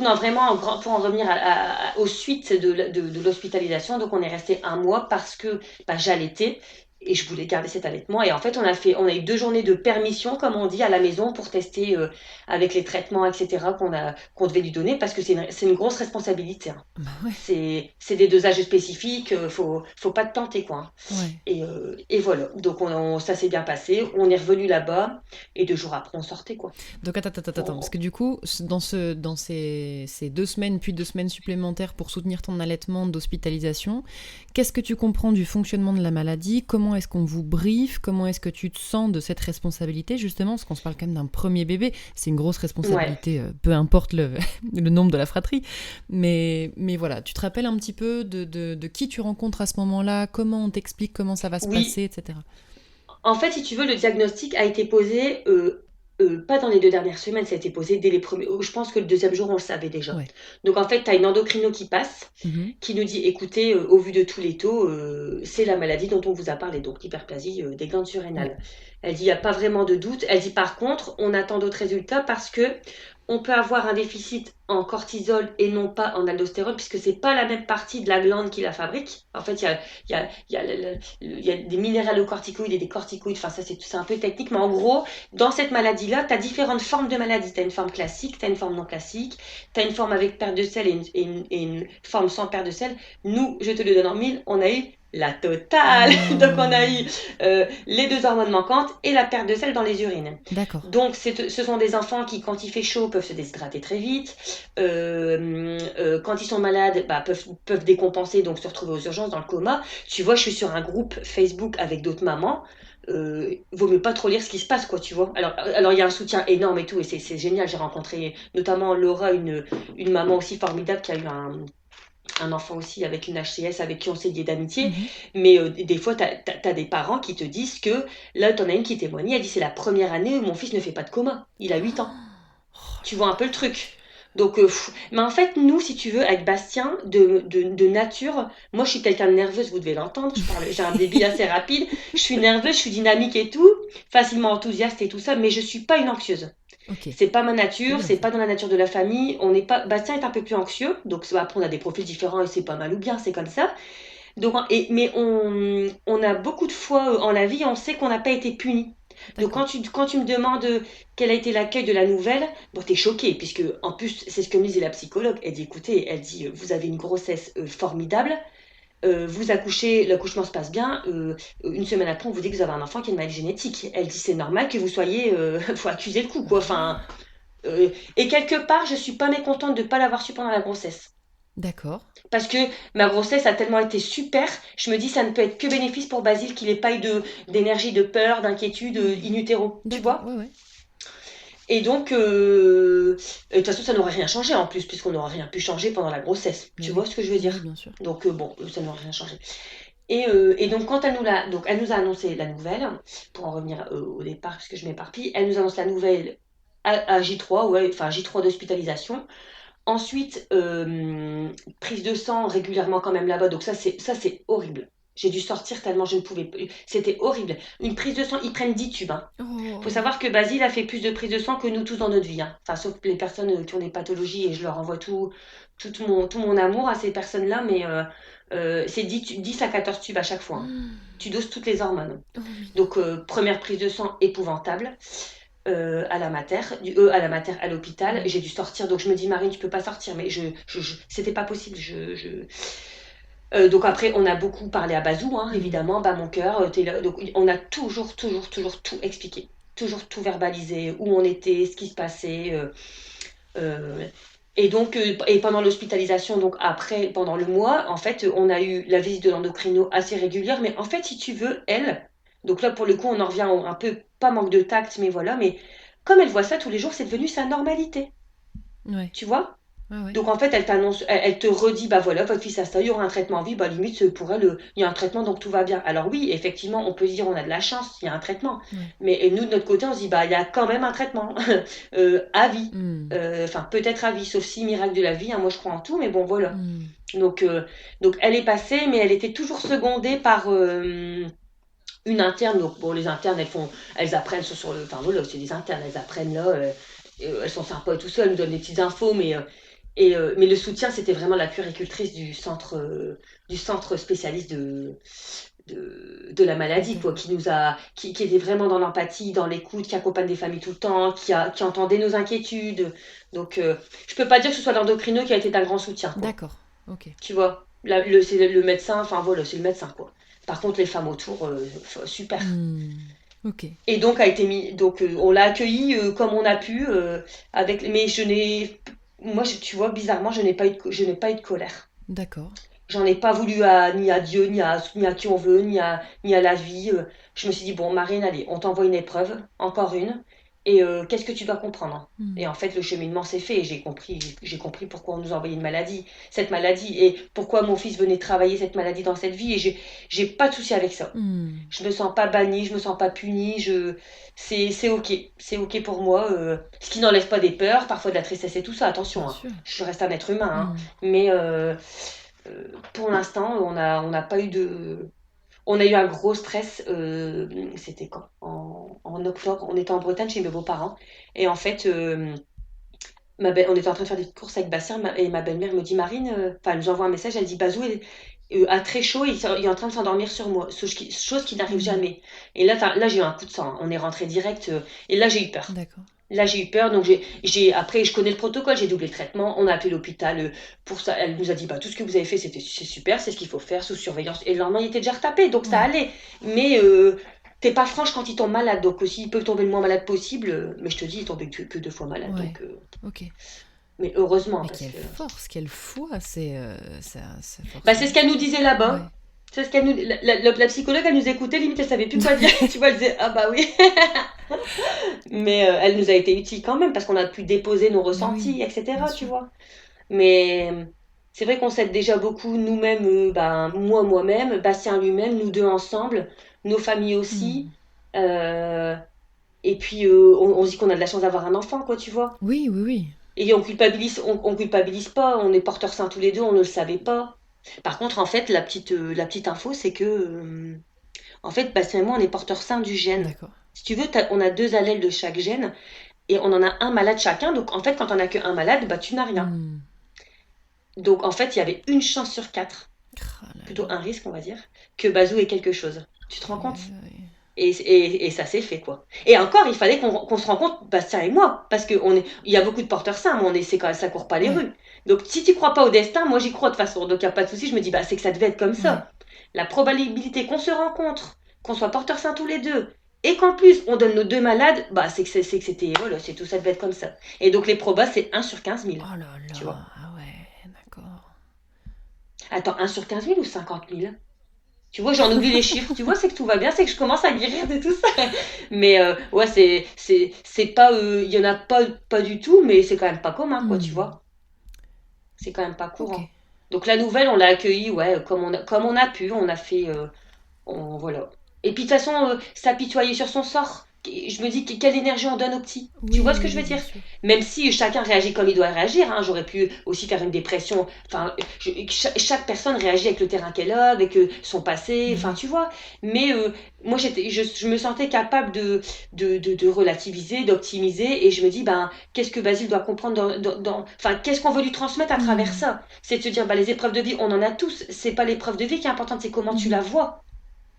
B: non, vraiment, pour en revenir aux suites de l'hospitalisation, donc on est resté un mois parce que bah, j'allaitais et je voulais garder cet allaitement. Et en fait, on a eu 2 journées de permission, comme on dit, à la maison pour tester avec les traitements, etc., qu'on devait lui donner parce que c'est une grosse responsabilité. Hein.
A: Bah ouais.
B: C'est des dosages spécifiques, faut pas te planter, quoi. Hein.
A: Ouais.
B: Et voilà, donc ça s'est bien passé. On est revenu là-bas et 2 jours après, on sortait, quoi.
A: Donc attends, parce
B: On-
A: que du coup, dans ces 2 semaines, puis 2 semaines supplémentaires pour soutenir ton allaitement d'hospitalisation, qu'est-ce que tu comprends du fonctionnement de la maladie? Comment est-ce qu'on vous briefe? Comment est-ce que tu te sens de cette responsabilité, justement? Parce qu'on se parle quand même d'un premier bébé, c'est une grosse
B: Ouais.
A: responsabilité, peu importe le nombre de la fratrie. Mais voilà, tu te rappelles un petit peu de qui tu rencontres à ce moment-là? Comment on t'explique comment ça va se
B: Oui,
A: passer, etc.
B: en fait, si tu veux, le diagnostic a été posé pas dans les 2 dernières semaines, ça a été posé dès les premiers. Je pense que le deuxième jour, on le savait déjà.
A: Ouais.
B: Donc en fait, tu as une endocrino qui passe,
A: Mhm.
B: qui nous dit, écoutez, au vu de tous les taux, c'est la maladie dont on vous a parlé, donc l'hyperplasie des glandes
A: Ouais.
B: surrénales. Elle dit, il n'y a pas vraiment de doute. Elle dit, par contre, on attend d'autres résultats parce que on peut avoir un déficit en cortisol et non pas en aldostérone, puisque c'est pas la même partie de la glande qui la fabrique. En fait, il y a des minéralocorticoïdes et des corticoïdes, enfin ça c'est un peu technique, mais en gros, dans cette maladie-là, tu as différentes formes de maladies. Tu as une forme classique, tu as une forme non classique, tu as une forme avec perte de sel et une forme sans perte de sel. Nous, je te le donne en mille, on a eu la
A: Ah
B: totale. Donc on a eu
A: non.
B: les 2 hormones manquantes et la perte de sel dans les urines.
A: D'accord.
B: Donc ce sont des enfants qui, quand il fait chaud, peuvent se déshydrater très vite. Quand ils sont malades, bah, peuvent décompenser, donc se retrouver aux urgences dans le coma. Tu vois, je suis sur un groupe Facebook avec d'autres mamans. Vaut mieux pas trop lire ce qui se passe, quoi, tu vois. Alors il y a un soutien énorme et tout, et c'est génial. J'ai rencontré notamment Laura, une maman aussi formidable qui a eu un enfant aussi avec une HCS avec qui on s'est lié d'amitié.
A: Mhm.
B: Mais des fois, tu as des parents qui te disent que là, tu en as une qui témoignait, elle dit c'est la première année où mon fils ne fait pas de coma. Il a 8 ans.
A: Oh
B: Tu
A: là
B: vois un
A: là.
B: peu le truc. Donc, mais en fait, nous, si tu veux, avec Bastien, de nature, moi, je suis quelqu'un de nerveuse, vous devez l'entendre. J'ai un débit assez rapide. Je suis nerveuse, je suis dynamique et tout, facilement enthousiaste et tout ça, mais je suis pas une anxieuse.
A: Ok.
B: C'est pas ma
A: C'est
B: nature,
A: bien
B: c'est
A: ça.
B: pas dans la nature de la famille. On n'est pas. Bastien est un peu plus anxieux, donc après, on a des profils différents et c'est pas mal ou bien, c'est comme ça. Donc, mais on a beaucoup de fois en la vie, on sait qu'on n'a pas été puni. Donc
A: D'accord.
B: quand tu me demandes quel a été l'accueil de la nouvelle, bon, t'es choquée, puisque en plus, c'est ce que me disait la psychologue. Elle dit, écoutez, elle dit, vous avez une grossesse formidable, vous accouchez, l'accouchement se passe bien, une semaine après, on vous dit que vous avez un enfant qui a une maladie génétique. Elle dit, c'est normal que vous soyez, faut accuser le coup,
A: Bah
B: quoi.
A: ouais.
B: Enfin, et quelque part, je suis pas mécontente de ne pas l'avoir su pendant la grossesse.
A: D'accord.
B: Parce que ma grossesse a tellement été super, je me dis ça ne peut être que bénéfice pour Basile qu'il n'ait pas eu d'énergie, de peur, d'inquiétude
A: Hmm.
B: in utero, tu
A: D'accord.
B: vois.
A: Ouais, ouais.
B: Et donc, de toute façon, ça n'aurait rien changé en plus, puisqu'on n'aurait rien pu changer pendant la grossesse.
A: Mais
B: Tu vois
A: oui.
B: ce que je veux
A: Oui,
B: dire?
A: bien sûr.
B: Donc, bon, ça n'aurait rien changé. Et donc, quand elle nous a annoncé la nouvelle, pour en revenir au départ, parce que je m'éparpille, elle nous annonce la nouvelle à J3, ouais, enfin J3 d'hospitalisation. Ensuite, prise de sang régulièrement quand même là-bas. Donc ça, c'est horrible. J'ai dû sortir tellement je ne pouvais plus. C'était horrible. Une prise de sang, ils prennent 10 tubes. Hein. Faut
A: Oh.
B: savoir que Basile a fait plus de prises de sang que nous tous dans notre vie. Hein. Enfin, sauf les personnes qui ont des pathologies et je leur envoie tout mon amour à ces personnes-là, mais c'est 10 à 14 tubes à chaque fois. Hein.
A: Mm.
B: Tu doses toutes les hormones.
A: Oh oui.
B: Donc, première prise de sang épouvantable à la mater, à l'hôpital.
A: Ouais.
B: J'ai dû sortir, donc je me dis, Marine, tu peux pas sortir, mais c'était pas possible. Donc après, on a beaucoup parlé à Bazou, hein,
A: Mm.
B: évidemment, bah mon cœur, t'es là. Donc on a toujours tout expliqué, toujours tout verbalisé, où on était, ce qui se passait. Euh, et donc, et pendant l'hospitalisation, donc après, pendant le mois, en fait, on a eu la visite de l'endocrino assez régulière, mais en fait, si tu veux, elle, donc là pour le coup, on en revient un peu, pas manque de tact, mais voilà, mais comme elle voit ça tous les jours, c'est devenu sa normalité,
A: Ouais.
B: tu vois?
A: Ouais, ouais.
B: Donc en fait, elle t'annonce, elle te redit, bah voilà, votre fils a ça, il y aura un traitement en vie, bah limite pour elle, il y a un traitement donc tout va bien. Alors oui, effectivement, on peut se dire on a de la chance, il y a un traitement.
A: Ouais.
B: Mais nous de notre côté, on se dit bah il y a quand même un traitement à vie.
A: Mm.
B: Enfin peut-être à vie, sauf si miracle de la vie, hein, moi je crois en tout, mais bon voilà.
A: Mm.
B: Donc, donc elle est passée, mais elle était toujours secondée par une interne. Donc bon, les internes, elles apprennent sur le, enfin voilà, c'est des internes, elles apprennent là, elles sont sympas et tout ça, elles nous donnent des petites infos, mais le soutien, c'était vraiment la puéricultrice du centre spécialiste de la maladie, quoi,
A: D'accord.
B: qui était vraiment dans l'empathie, dans l'écoute, qui accompagne des familles tout le temps, qui entendait nos inquiétudes. Donc, je peux pas dire que ce soit l'endocrino qui a été d'un grand soutien, quoi.
A: D'accord. Ok.
B: Tu vois, c'est le médecin, enfin voilà, c'est le médecin, quoi. Par contre, les femmes autour, super.
A: Mm. Ok.
B: Et donc a été mis, donc on l'a accueilli comme on a pu, mais tu vois, bizarrement, je n'ai pas eu de colère.
A: D'accord.
B: J'en ai pas voulu ni à Dieu, ni à qui on veut, ni à la vie. Je me suis dit, bon, Marine, allez, on t'envoie une épreuve, encore une, et qu'est-ce que tu dois comprendre? Et
A: Mm.
B: en fait, le cheminement s'est fait, et j'ai compris pourquoi on nous envoyait cette maladie, et pourquoi mon fils venait travailler cette maladie dans cette vie, et j'ai pas de souci avec ça.
A: Mm.
B: Je me sens pas bannie, je me sens pas punie, c'est ok pour moi. Ce qui n'enlève pas des peurs, parfois de la tristesse et tout ça, attention,
A: Bien
B: hein.
A: sûr.
B: Je reste un être humain, hein.
A: Mm.
B: Mais pour l'instant, on n'a pas eu de. On a eu un gros stress, c'était quand? En octobre, on était en Bretagne chez mes beaux-parents. Et en fait, on était en train de faire des courses avec Bastien et ma belle-mère me dit Marine, enfin, elle nous envoie un message, elle dit Bazou a très chaud, il est en train de s'endormir sur moi, chose qui n'arrive
A: Mm.
B: jamais. Et là j'ai eu un coup de sang, hein. On est rentré direct, et là j'ai eu peur.
A: D'accord.
B: Là, j'ai eu peur, donc après, je connais le protocole, j'ai doublé le traitement, on a appelé l'hôpital pour ça. Elle nous a dit, bah, tout ce que vous avez fait, c'est super, c'est ce qu'il faut faire, sous surveillance. Et le lendemain, il était déjà retapé, donc ça
A: Ouais.
B: allait. Mais t'es pas franche quand il tombe malade, donc aussi, il peut tomber le moins malade possible. Mais je te dis, il est tombé que 2 fois malade,
A: Ouais.
B: donc.
A: Ok.
B: Mais heureusement,
A: Mais
B: parce
A: quelle
B: que.
A: force, quelle foi, c'est
B: Bah,
A: forcément.
B: c'est ce qu'elle nous disait là-bas.
A: Ouais.
B: C'est ce qu'elle nous. La psychologue, elle nous écoutait, limite, elle savait plus quoi dire. Tu vois, elle disait, ah bah oui. Mais elle nous a été utile quand même, parce qu'on a pu déposer nos
A: Mais oui,
B: ressentis,
A: bien
B: etc., tu
A: sûr.
B: vois. Mais c'est vrai qu'on s'aide déjà beaucoup nous-mêmes, ben, moi-même, Bastien lui-même, nous deux ensemble, nos familles aussi.
A: Mm.
B: Euh, et puis on se dit qu'on a de la chance d'avoir un enfant, quoi, tu vois.
A: Oui, oui, oui.
B: Et on culpabilise pas, on est porteurs sains tous les deux, on ne le savait pas. Par contre, en fait, la petite info, c'est que, en fait, Bastien et moi, on est porteurs sains du gène.
A: D'accord.
B: Si tu veux, on a 2 allèles de chaque gène et on en a un malade chacun. Donc, en fait, quand on a qu'un malade, bah, tu n'as rien.
A: Mm.
B: Donc, en fait, il y avait une chance sur 4,
A: Ah là
B: plutôt
A: là.
B: un risque, on va dire, que Bazou ait quelque chose. Tu te rends
A: Aïe,
B: compte?
A: aïe, aïe.
B: Et ça s'est fait, quoi. Et encore, il fallait qu'on se rende compte, Bastien et moi, parce il y a beaucoup de porteurs sains, mais c'est quand même, ça court pas les
A: Ouais,
B: rues. Donc, si tu crois pas au destin, moi j'y crois de toute façon. Donc, il n'y a pas de souci. Je me dis, bah, c'est que ça devait être comme
A: ouais.
B: ça. La probabilité qu'on se rencontre, qu'on soit porteurs sains tous les deux, et qu'en plus on donne nos 2 malades, bah, c'est que c'était, voilà, c'est tout, ça devait être comme ça. Et donc, les probas, c'est 1 sur 15 000,
A: Oh là
B: tu
A: là.
B: vois.
A: Ah ouais, d'accord.
B: Attends, 1 sur 15 000 ou 50 000? Tu vois, j'en oublie les chiffres. Tu vois, c'est que tout va bien, c'est que je commence à guérir de tout ça. Mais ouais, c'est pas, il y en a pas du tout, mais c'est quand même pas commun, quoi, tu
A: Mm.
B: vois. C'est quand même pas
A: Ok.
B: courant. Donc la nouvelle, on l'a accueillie, ouais, comme on a pu, on a fait, voilà. Et puis de toute façon, s'apitoyer sur son sort. je me dis quelle énergie on donne aux petits. Tu vois
A: Oui,
B: ce que
A: oui,
B: je
A: oui,
B: veux
A: bien
B: dire?
A: sûr.
B: Même si chacun réagit comme il doit réagir, hein, j'aurais pu aussi faire une dépression. Enfin, chaque personne réagit avec le terrain qu'elle a, avec son passé.
A: Mais
B: Enfin,
A: oui.
B: tu vois. Mais moi, je me sentais capable de relativiser, d'optimiser, et je me dis, ben, qu'est-ce que Basile doit comprendre enfin, qu'est-ce qu'on veut lui transmettre à travers
A: Hmm.
B: ça? C'est de se dire, bah, les épreuves de vie, on en a tous. C'est pas l'épreuve de vie qui est importante, c'est comment tu
A: Mhm.
B: la vois.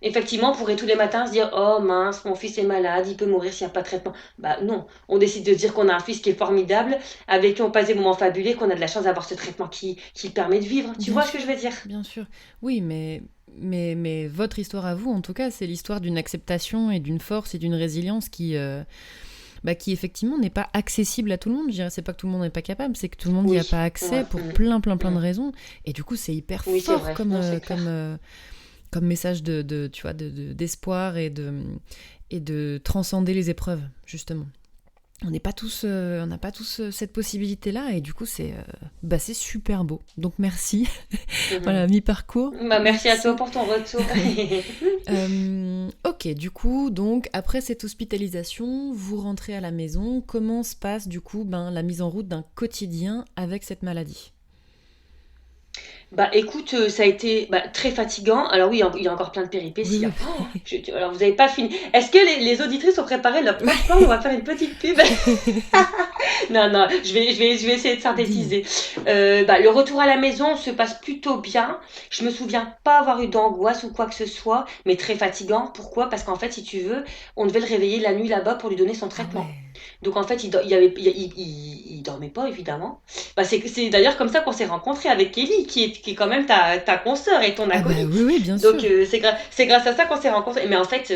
B: Effectivement, on pourrait tous les matins se dire, oh mince, mon fils est malade, il peut mourir s'il n'y a pas de traitement. Bah non, on décide de dire qu'on a un fils qui est formidable, avec qui on passe des moments fabuleux, qu'on a de la chance d'avoir ce traitement qui le permet de vivre. Tu
A: Bien
B: vois ce que je
A: sûr,
B: veux dire?
A: bien sûr. Oui, mais votre histoire à vous, en tout cas, c'est l'histoire d'une acceptation et d'une force et d'une résilience qui effectivement n'est pas accessible à tout le monde. Je dirais, c'est pas que tout le monde n'est pas capable, c'est que tout le monde n'y a
B: Oui,
A: pas
B: ouais,
A: accès pour plein de
B: mm.
A: raisons. Et du coup, c'est hyper
B: Oui, c'est
A: fort
B: vrai, non, c'est clair.
A: comme message tu vois, d'espoir et de transcender les épreuves, justement. On n'a pas tous cette possibilité-là, et du coup, c'est super beau. Donc, merci. Voilà,
B: Mhm.
A: mi-parcours.
B: Bah, merci à toi
A: Merci.
B: pour ton retour.
A: Ok, du coup, donc, après cette hospitalisation, vous rentrez à la maison. Comment se passe, du coup, la mise en route d'un quotidien avec cette maladie?
B: Bah écoute, ça a été bah, très fatigant. Alors oui, il y a encore plein de
A: Oui,
B: péripéties,
A: oui.
B: hein. Oh, alors vous n'avez pas fini. Est-ce que les auditrices ont préparé leur popcorn? On va faire une petite pub. Non, non, je vais essayer de
A: Dis-nous.
B: synthétiser. Bah, le retour à la maison se passe plutôt bien. Je me souviens pas avoir eu d'angoisse ou quoi que ce soit, mais très fatigant. Pourquoi? Parce qu'en fait, si tu veux, on devait le réveiller la nuit là-bas pour lui donner son
A: Ah
B: traitement.
A: ouais.
B: Donc en fait, il, y avait, il dormait pas évidemment. Bah, c'est d'ailleurs comme ça qu'on s'est rencontrés avec Kelly, qui est quand même ta consoeur et ton
A: Ah bah
B: acolyte.
A: oui, oui, bien
B: Donc
A: sûr.
B: c'est grâce à ça qu'on s'est rencontrés. Mais en fait,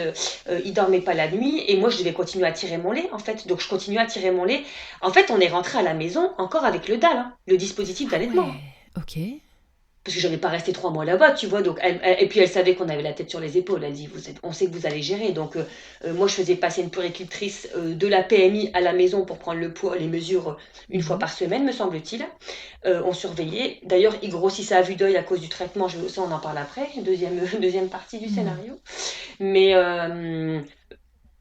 B: il dormait pas la nuit et moi je devais continuer à tirer mon lait en fait. Donc je continuais à tirer mon lait. En fait, on est rentré à la maison encore avec le DAL, hein, le dispositif
A: Ah
B: d'allaitement.
A: ouais. Ok.
B: Parce que j'allais pas rester 3 mois là-bas, tu vois. Donc et puis elle savait qu'on avait la tête sur les épaules. Elle dit, on sait que vous allez gérer. Donc moi, je faisais passer une puéricultrice de la PMI à la maison pour prendre le poids, les mesures une fois
A: Mhm.
B: par semaine, me semble-t-il. On surveillait. D'ailleurs, il grossissait à vue d'œil à cause du traitement. Ça, on en parle après. Deuxième partie du
A: Mhm.
B: scénario. Mais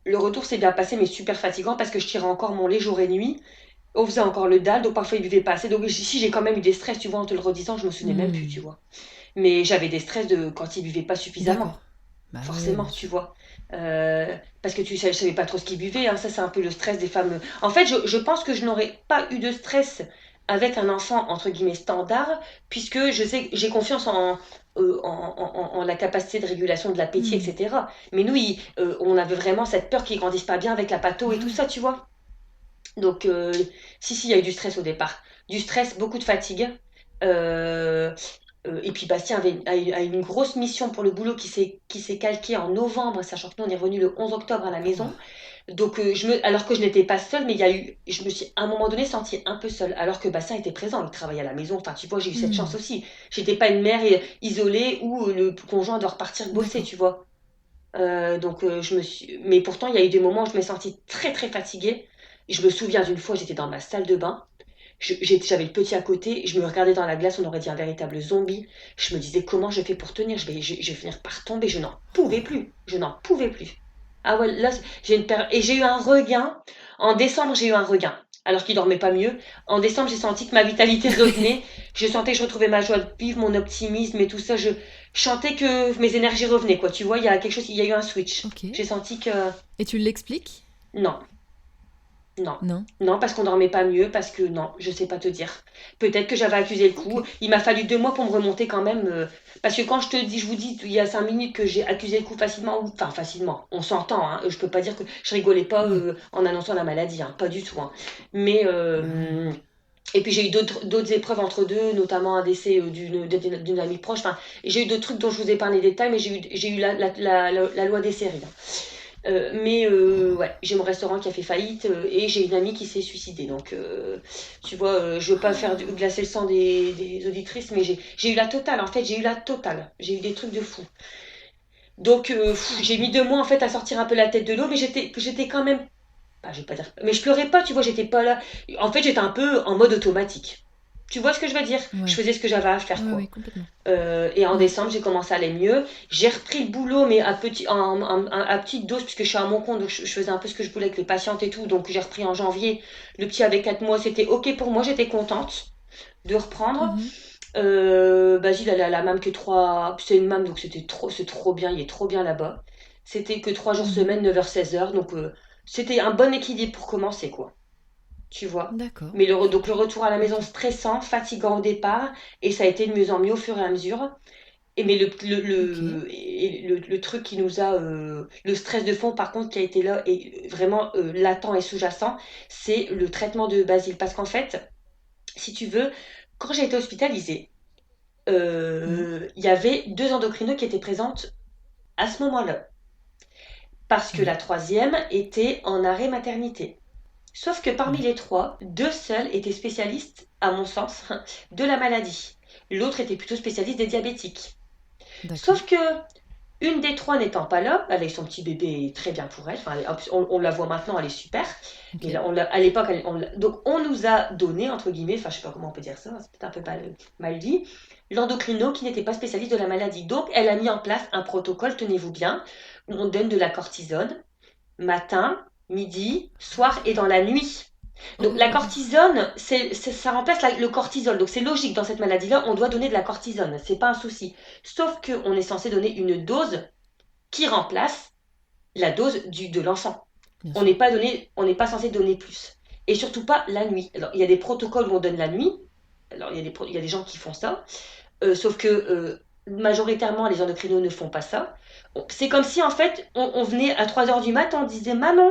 B: le retour s'est bien passé, mais super fatigant parce que je tirais encore mon lait jour et nuit. On faisait encore le dalle, donc parfois il buvait pas assez. Donc si j'ai quand même eu des stress, tu vois, en te le redisant, je me souvenais même plus, tu
A: Mhm.
B: vois. Mais j'avais des stress de quand il buvait pas
A: D'accord.
B: suffisamment,
A: Bah ouais,
B: forcément,
A: bien
B: tu
A: sûr.
B: vois. Parce que je savais pas trop ce qu'il buvait, hein. Ça c'est un peu le stress des femmes. En fait, je pense que je n'aurais pas eu de stress avec un enfant entre guillemets standard, puisque je sais, j'ai confiance en la capacité de régulation de l'appétit,
A: Mhm.
B: etc. Mais nous, on avait vraiment cette peur qu'il grandisse pas bien avec la patho
A: Bah
B: et tout
A: ouais.
B: ça, tu vois. Donc, si, il y a eu du stress au départ. Du stress, beaucoup de fatigue. Euh, et puis Bastien a une grosse mission pour le boulot qui s'est calquée en novembre, sachant que nous on est revenu le 11 octobre à la
A: Oh.
B: maison. Donc alors que je n'étais pas seule, mais il y a eu, je me suis à un moment donné sentie un peu seule, alors que Bastien était présent, il travaillait à la maison. Enfin, tu vois, j'ai eu cette chance
A: Mhm.
B: aussi. J'étais pas une mère isolée où le conjoint doit repartir bosser,
A: D'accord.
B: tu vois. Donc mais pourtant il y a eu des moments où je me sentis très très fatiguée. Je me souviens d'une fois, j'étais dans ma salle de bain. J'avais le petit à côté, je me regardais dans la glace, on aurait dit un véritable zombie. Je me disais comment je fais pour tenir, je vais finir par tomber, je n'en pouvais
A: Oh.
B: plus, je n'en pouvais plus. Ah ouais, là, et j'ai eu un regain. En décembre, j'ai eu un regain, alors qu'il dormait pas mieux. En décembre, j'ai senti que ma vitalité revenait. Je sentais que je retrouvais ma joie de vivre, mon optimisme et tout ça. Je sentais que mes énergies revenaient, quoi. Tu vois, il y a quelque chose, il y a eu un switch.
A: Ok.
B: J'ai senti que
A: Et tu l'expliques?
B: non, non.
A: Non.
B: Non, parce qu'on dormait pas mieux, parce que non, je sais pas te dire. Peut-être que j'avais accusé le
A: Ok.
B: coup. Il m'a fallu 2 mois pour me remonter quand même. Parce que quand je vous dis, il y a 5 minutes que j'ai accusé le coup facilement, enfin facilement, on s'entend, hein. Je peux pas dire que je rigolais pas
A: Oui.
B: en annonçant la maladie, hein, pas du tout, hein. Mais
A: Bah ouais.
B: et puis j'ai eu d'autres épreuves entre deux, notamment un décès d'une amie proche. Enfin, j'ai eu d'autres trucs dont je vous ai parlé les détails, mais j'ai eu la loi des séries, hein. Mais
A: Oh.
B: ouais, j'ai mon restaurant qui a fait faillite et j'ai une amie qui s'est suicidée. Donc, tu vois, je veux pas faire glacer le sang des auditrices, mais j'ai eu la totale. En fait, j'ai eu la totale. J'ai eu des trucs de fou. Donc, j'ai mis 2 mois en fait à sortir un peu la tête de l'eau, mais j'étais quand même. Bah, je vais pas dire. Mais je pleurais pas, tu vois, j'étais pas là. En fait, j'étais un peu en mode automatique. Tu vois ce que je veux dire? Je
A: Ouais.
B: faisais ce que j'avais à faire,
A: Ouais,
B: quoi.
A: ouais, complètement.
B: Et en
A: Ouais.
B: décembre, j'ai commencé à aller mieux. J'ai repris le boulot, mais à petite dose, puisque je suis à mon compte, donc je faisais un peu ce que je voulais avec les patientes et tout. Donc j'ai repris en janvier. Le petit avait 4 mois, c'était OK pour moi, j'étais contente de reprendre.
A: Mhm.
B: Basile, elle est à la MAM que 3. C'est une MAM, donc c'est trop bien, il est trop bien là-bas. C'était que 3 jours
A: Mhm.
B: semaine, 9h-16h, donc c'était un bon équilibre pour commencer, quoi. Tu vois.
A: D'accord.
B: Mais donc le retour à la maison
A: Ok.
B: stressant, fatigant au départ, et ça a été de mieux en mieux au fur et à mesure. Et mais
A: Ok.
B: le truc qui nous a le stress de fond par contre qui a été là et vraiment latent et sous-jacent, c'est le traitement de Basile. Parce qu'en fait, si tu veux, quand j'ai été hospitalisée,
A: Mhm.
B: il y avait 2 endocrinos qui étaient présentes à ce moment-là. Parce que la
A: Ouais.
B: troisième était en arrêt maternité. Sauf que parmi
A: Ouais.
B: les 3, 2 seuls étaient spécialistes, à mon sens, de la maladie. L'autre était plutôt spécialiste des diabétiques.
A: D'accord.
B: Sauf que une des 3 n'étant pas là, elle a eu son petit bébé très bien pour elle. Enfin, on la voit maintenant, elle est super. Mais
A: Ok.
B: là, à l'époque, donc on nous a donné, entre guillemets, enfin je sais pas comment on peut dire ça, c'est peut-être un peu mal dit, l'endocrino qui n'était pas spécialiste de la maladie. Donc elle a mis en place un protocole, tenez-vous bien, où on donne de la cortisone matin, midi, soir et dans la nuit. Donc la
A: Oh.
B: cortisone, ça remplace le cortisol. Donc c'est logique dans cette maladie-là, on doit donner de la cortisone, c'est pas un souci. Sauf qu'on est censé donner une dose qui remplace la dose de l'enfant.
A: Bien
B: On
A: sûr.
B: n'est pas on n'est pas censé donner plus. Et surtout pas la nuit. Alors il y a des protocoles où on donne la nuit. Alors il y a des gens qui font ça. Sauf que majoritairement les endocrinos ne font pas ça. C'est comme si en fait on venait à 3 heures du mat, on disait maman,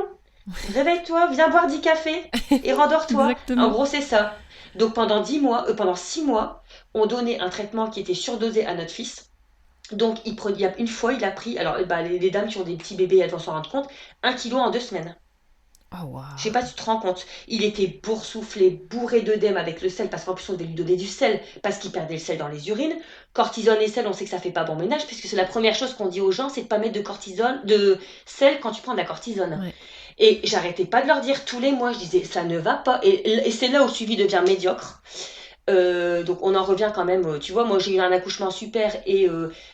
B: réveille-toi, viens boire 10 cafés et rendors-toi. En
A: Exactement.
B: gros, c'est ça. Donc pendant 10 mois, pendant 6 mois, on donnait un traitement qui était surdosé à notre fils. Donc une fois, il a pris, alors bah, les dames qui ont des petits bébés, elles vont s'en rendre compte, 1 kilo en 2 semaines.
A: Oh,
B: Je sais pas
A: waouh.
B: si tu te rends compte. Il était boursouflé, bourré d'œdème avec le sel, parce qu'en plus on devait lui donner du sel, parce qu'il perdait le sel dans les urines. Cortisone et sel, on sait que ça fait pas bon ménage, puisque c'est la première chose qu'on dit aux gens, c'est de pas mettre de sel quand tu prends de la cortisone.
A: Ouais.
B: Et j'arrêtais pas de leur dire tous les mois, je disais ça ne va pas. Et c'est là où le suivi devient médiocre. Donc on en revient quand même, tu vois, moi j'ai eu un accouchement super et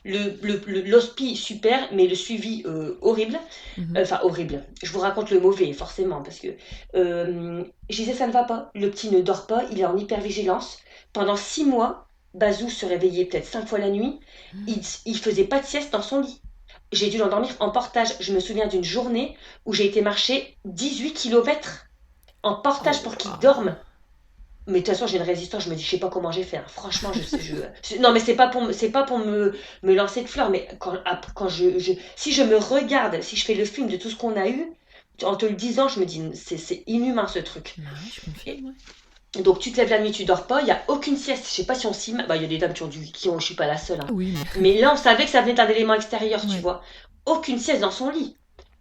B: l'hospi super, mais le suivi horrible.
A: Mhm.
B: Enfin horrible. Je vous raconte le mauvais forcément parce que je disais ça ne va pas. Le petit ne dort pas, il est en hypervigilance. Pendant 6 mois, Bazou se réveillait peut-être 5 fois la nuit. Il faisait pas de sieste dans son lit. J'ai dû l'endormir en portage. Je me souviens d'une journée où j'ai été marcher 18 kilomètres en portage
A: Oh,
B: pour qu'il
A: waouh.
B: dorme. Mais de toute façon, j'ai une résistance. Je me dis, je sais pas comment j'ai fait, hein. Franchement, non, mais c'est pas pour me lancer de fleurs. Mais quand si je me regarde, si je fais le film de tout ce qu'on a eu, en te le disant, je me dis, c'est inhumain ce truc.
A: Bah ouais, je
B: Et
A: confirme, ouais.
B: donc, tu te lèves la nuit, tu dors pas. Il y a aucune sieste. Je sais pas si on s'y. Bah, il y a des dames je suis pas la seule, hein.
A: Oui, mais.
B: Mais là, on savait que ça venait d'un élément extérieur, tu
A: Ouais.
B: vois. Aucune sieste dans son lit.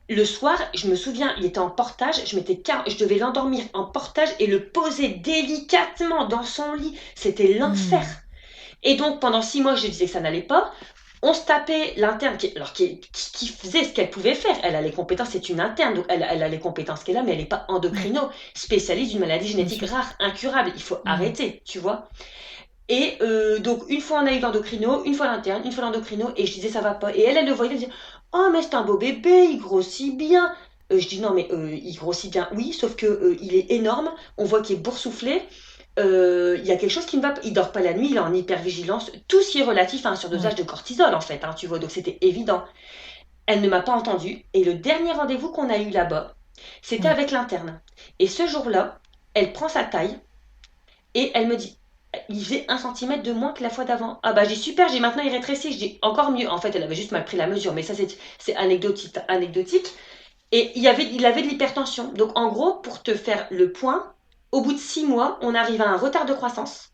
B: Le soir, je me souviens, il était en portage, je devais l'endormir en portage et le poser délicatement dans son lit. C'était l'enfer.
A: Hmm.
B: Et donc, pendant 6 mois, je disais que ça n'allait pas. On se tapait l'interne qui faisait ce qu'elle pouvait faire. Elle a les compétences, c'est une interne, donc elle a les compétences qu'elle a, mais elle n'est pas
A: Ouais,
B: endocrino, spécialiste d'une maladie
A: bien
B: génétique
A: sûr.
B: rare, incurable. Il faut
A: Hmm.
B: arrêter, tu vois. Et donc, une fois on a eu l'endocrino, une fois l'interne, une fois l'endocrino, et je disais ça va pas. Et elle le voyait, elle disait oh, mais c'est un beau bébé, il grossit bien. Je dis non, mais il grossit bien, oui, sauf que il est énorme, on voit qu'il est boursouflé. Il y a quelque chose qui ne va pas. Il dort pas la nuit, il est en hypervigilance. Tout ce qui est relatif à un surdosage
A: Ouais.
B: de cortisol, en fait, hein, tu vois, donc c'était évident. Elle ne m'a pas entendu. Et le dernier rendez-vous qu'on a eu là-bas, c'était
A: Ouais.
B: avec l'interne. Et ce jour-là, elle prend sa taille et elle me dit, il faisait 1 centimètre de moins que la fois d'avant. Ah bah j'ai super, j'ai maintenant il rétrécit. Je dis encore mieux. En fait, elle avait juste mal pris la mesure, mais ça c'est anecdotique, anecdotique. Et il avait de l'hypertension. Donc en gros, pour te faire le point, au bout de 6 mois, on arrive à un retard de croissance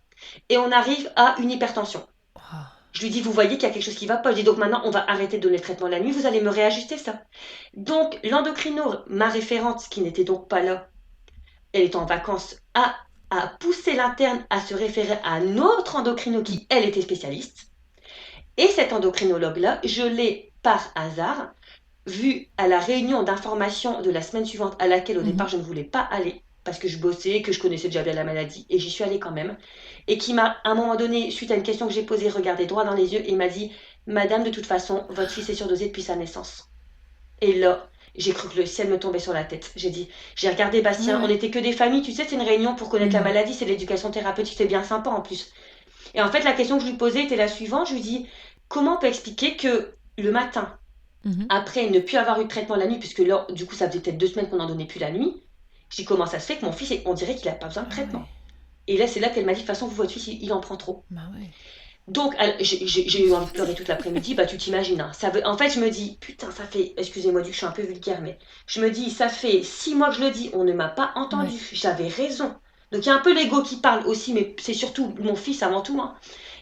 B: et on arrive à une hypertension.
A: Ah.
B: Je lui dis, vous voyez qu'il y a quelque chose qui va pas. Je dis donc maintenant, on va arrêter de donner le traitement la nuit, vous allez me réajuster ça. Donc l'endocrino, ma référente, qui n'était donc pas là, elle est en vacances, a poussé l'interne à se référer à un autre endocrino
A: Hmm.
B: qui, elle, était spécialiste. Et cet endocrinologue-là, je l'ai par hasard vu à la réunion d'information de la semaine suivante à laquelle au
A: Mhm.
B: départ je ne voulais pas aller. parce que je bossais, que je connaissais déjà bien la maladie, et j'y suis allée quand même, et qui m'a, à un moment donné, suite à une question que j'ai posée, regardé droit dans les yeux et m'a dit, Madame, de toute façon, votre fils est surdosé depuis sa naissance. Et là, j'ai cru que le ciel me tombait sur la tête. J'ai regardé
A: Ouais,
B: Bastien, on
A: ouais.
B: n'était que des familles, tu sais, c'est une réunion pour connaître la
A: Mhm.
B: maladie, c'est l'éducation thérapeutique, c'est bien sympa en plus. Et en fait, la question que je lui posais était la suivante, je lui dis, comment on peut expliquer que le matin,
A: Mhm.
B: après ne plus avoir eu de traitement la nuit, puisque là, du coup, ça faisait peut-être 2 semaines qu'on n'en donnait plus la nuit, j'ai dit comment ça se fait que mon fils, on dirait qu'il n'a pas besoin de
A: Ah ouais.
B: traitement. Et là, c'est là qu'elle m'a dit, de toute façon, votre fils, il en prend trop.
A: Bah ouais.
B: Donc, j'ai eu envie de pleurer toute l'après-midi, bah tu t'imagines. Hein. En fait, je me dis, putain, ça fait, excusez-moi du que je suis un peu vulgaire, mais je me dis, ça fait 6 mois que je le dis, on ne m'a pas
A: Ouais.
B: entendu, j'avais raison. Donc, il y a un peu l'ego qui parle aussi, mais c'est surtout mon fils avant tout. Hein.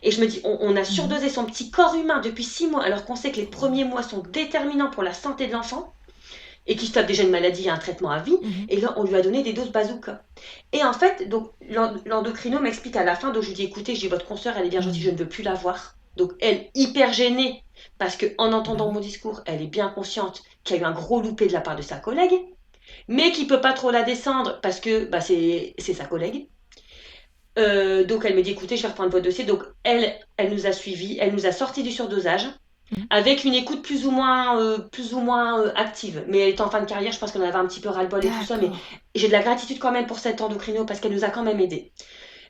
B: Et je me dis, on a
A: Mhm.
B: surdosé son petit corps humain depuis 6 mois, alors qu'on sait que les premiers mois sont déterminants pour la santé de l'enfant, et qu'il se tape déjà une maladie et un traitement à vie,
A: Mhm.
B: et là, on lui a donné des doses bazooka. Et en fait, donc l'endocrino m'explique à la fin, donc je lui dis écoutez, je dis votre consoeur, elle est bien gentille, je
A: Mhm.
B: ne veux plus la voir. Donc elle, hyper gênée, parce que en
A: Bah
B: entendant mon
A: oui.
B: discours, elle est bien consciente qu'il y a eu un gros loupé de la part de sa collègue, mais qui peut pas trop la descendre parce que bah, c'est sa collègue. Donc elle me dit écoutez, je vais reprendre votre dossier. Donc elle nous a suivis, elle nous a sortis du surdosage
A: Mhm.
B: avec une écoute plus ou moins active. Mais elle est en fin de carrière, je pense qu'elle en avait un petit peu ras-le-bol et tout ça, mais
A: D'accord.
B: j'ai de la gratitude quand même pour cette endocrino parce qu'elle nous a quand même aidés.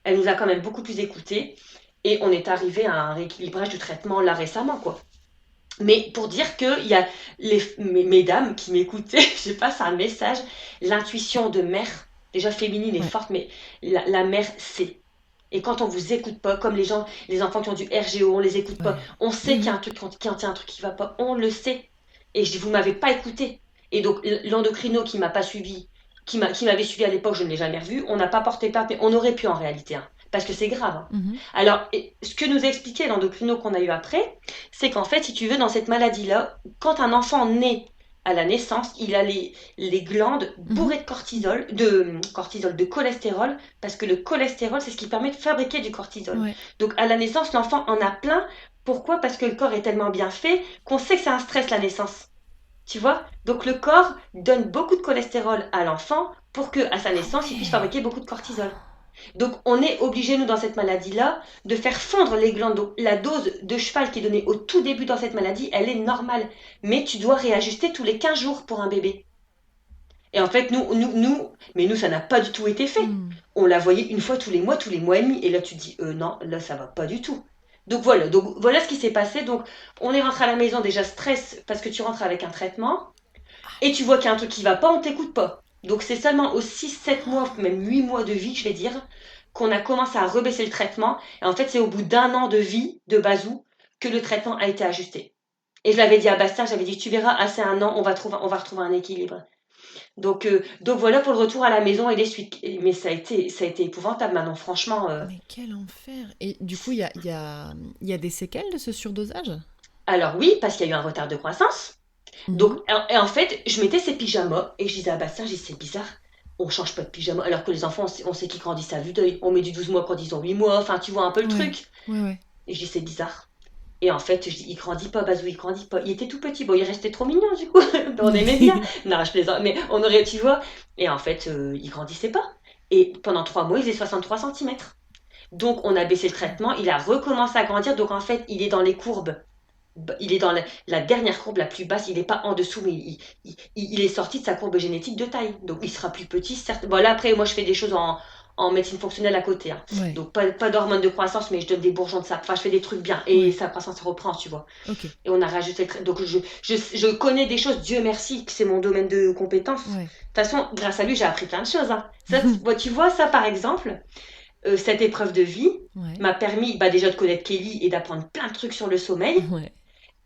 B: Elle nous a quand même beaucoup plus écoutés et on est arrivé à un rééquilibrage du traitement là récemment, quoi. Mais pour dire qu'il y a mesdames qui m'écoutaient, je passe un message, l'intuition de mère, déjà féminine et
A: Ouais.
B: forte, mais la mère sait. Et quand on vous écoute pas, comme les enfants qui ont du RGO, on les écoute pas,
A: Ouais.
B: on
A: Oui,
B: sait qu'il y a
A: oui.
B: un truc qui en tient un truc qui va pas, on le sait. Et je dis, vous m'avez pas écouté. Et donc l'endocrino qui m'a pas suivi, qui m'avait suivi à l'époque, je ne l'ai jamais revu, on n'a pas porté plainte, mais on aurait pu en réalité, hein, parce que c'est grave. Hein.
A: Mhm.
B: Alors, ce que nous a expliqué l'endocrino qu'on a eu après, c'est qu'en fait, si tu veux, dans cette maladie-là, quand un enfant naît à la naissance, il a les glandes
A: Mhm.
B: bourrées de cholestérol, parce que le cholestérol, c'est ce qui permet de fabriquer du cortisol.
A: Ouais.
B: Donc, à la naissance, l'enfant en a plein. Pourquoi? Parce que le corps est tellement bien fait qu'on sait que c'est un stress la naissance. Tu vois? Donc, le corps donne beaucoup de cholestérol à l'enfant pour que, à sa
A: Ah
B: naissance, il puisse
A: ouais.
B: fabriquer beaucoup de cortisol. Donc, on est obligé, nous, dans cette maladie-là, de faire fondre les glandes. Donc, la dose de cheval qui est donnée au tout début dans cette maladie, elle est normale. Mais tu dois réajuster tous les 15 jours pour un bébé. Et en fait, mais nous, ça n'a pas du tout été fait.
A: Hmm.
B: On la voyait une fois tous les mois et demi. Et là, tu te dis, non, là, ça va pas du tout. Donc voilà ce qui s'est passé. Donc, on est rentré à la maison déjà stress parce que tu rentres avec un traitement et tu vois qu'il y a un truc qui va pas, on t'écoute pas. Donc c'est seulement aux 6, 7 mois, même 8 mois de vie, je vais dire, qu'on a commencé à rebaisser le traitement. Et en fait, c'est au bout d'1 an de vie de Bazou que le traitement a été ajusté. Et je l'avais dit à Bastien, j'avais dit, tu verras, assez 1 an, on va retrouver un équilibre. Donc voilà pour le retour à la maison et les suites. Mais ça a été épouvantable maintenant, franchement.
A: Mais quel enfer. Et du coup, il y a des séquelles de ce surdosage?
B: Alors oui, parce qu'il y a eu un retard de croissance. Donc,
A: Mhm.
B: et en fait, je mettais ces pyjamas et je disais à Bastien, je dis, c'est bizarre, on change pas de pyjama, alors que les enfants, on sait qu'ils grandissent à vue d'œil. On met du 12 mois quand ils ont 8 mois, enfin, tu vois un peu le
A: Ouais.
B: truc.
A: Ouais, ouais.
B: Et je dis, c'est bizarre. Et en fait, je dis, il grandit pas, Bazou, il grandit pas. Il était tout petit, bon, il restait trop mignon, du coup, on aimait bien. Non, je plaisante, mais on aurait, tu vois. Et en fait, il grandissait pas. Et pendant 3 mois, il faisait 63 centimètres. Donc, on a baissé le traitement, il a recommencé à grandir, donc en fait, il est dans les courbes, il est dans la dernière courbe la plus basse, il n'est pas en dessous, mais il est sorti de sa courbe génétique de taille. Donc il sera plus petit, certes. Bon, là, après, moi, je fais des choses en médecine fonctionnelle à côté. Hein.
A: Ouais.
B: Donc pas d'hormones de croissance, mais je donne des bourgeons de ça. Enfin, je fais des trucs bien. Et
A: Ouais.
B: sa croissance reprend, tu vois.
A: Ok.
B: Et on a rajouté donc je connais des choses, Dieu merci, que c'est mon domaine de compétence. De
A: Ouais.
B: toute façon, grâce à lui, j'ai appris plein de choses. Hein. Ça, tu vois, ça, par exemple, cette épreuve de vie
A: Ouais.
B: m'a permis bah, déjà de connaître Kelly et d'apprendre plein de trucs sur le sommeil,
A: Ouais.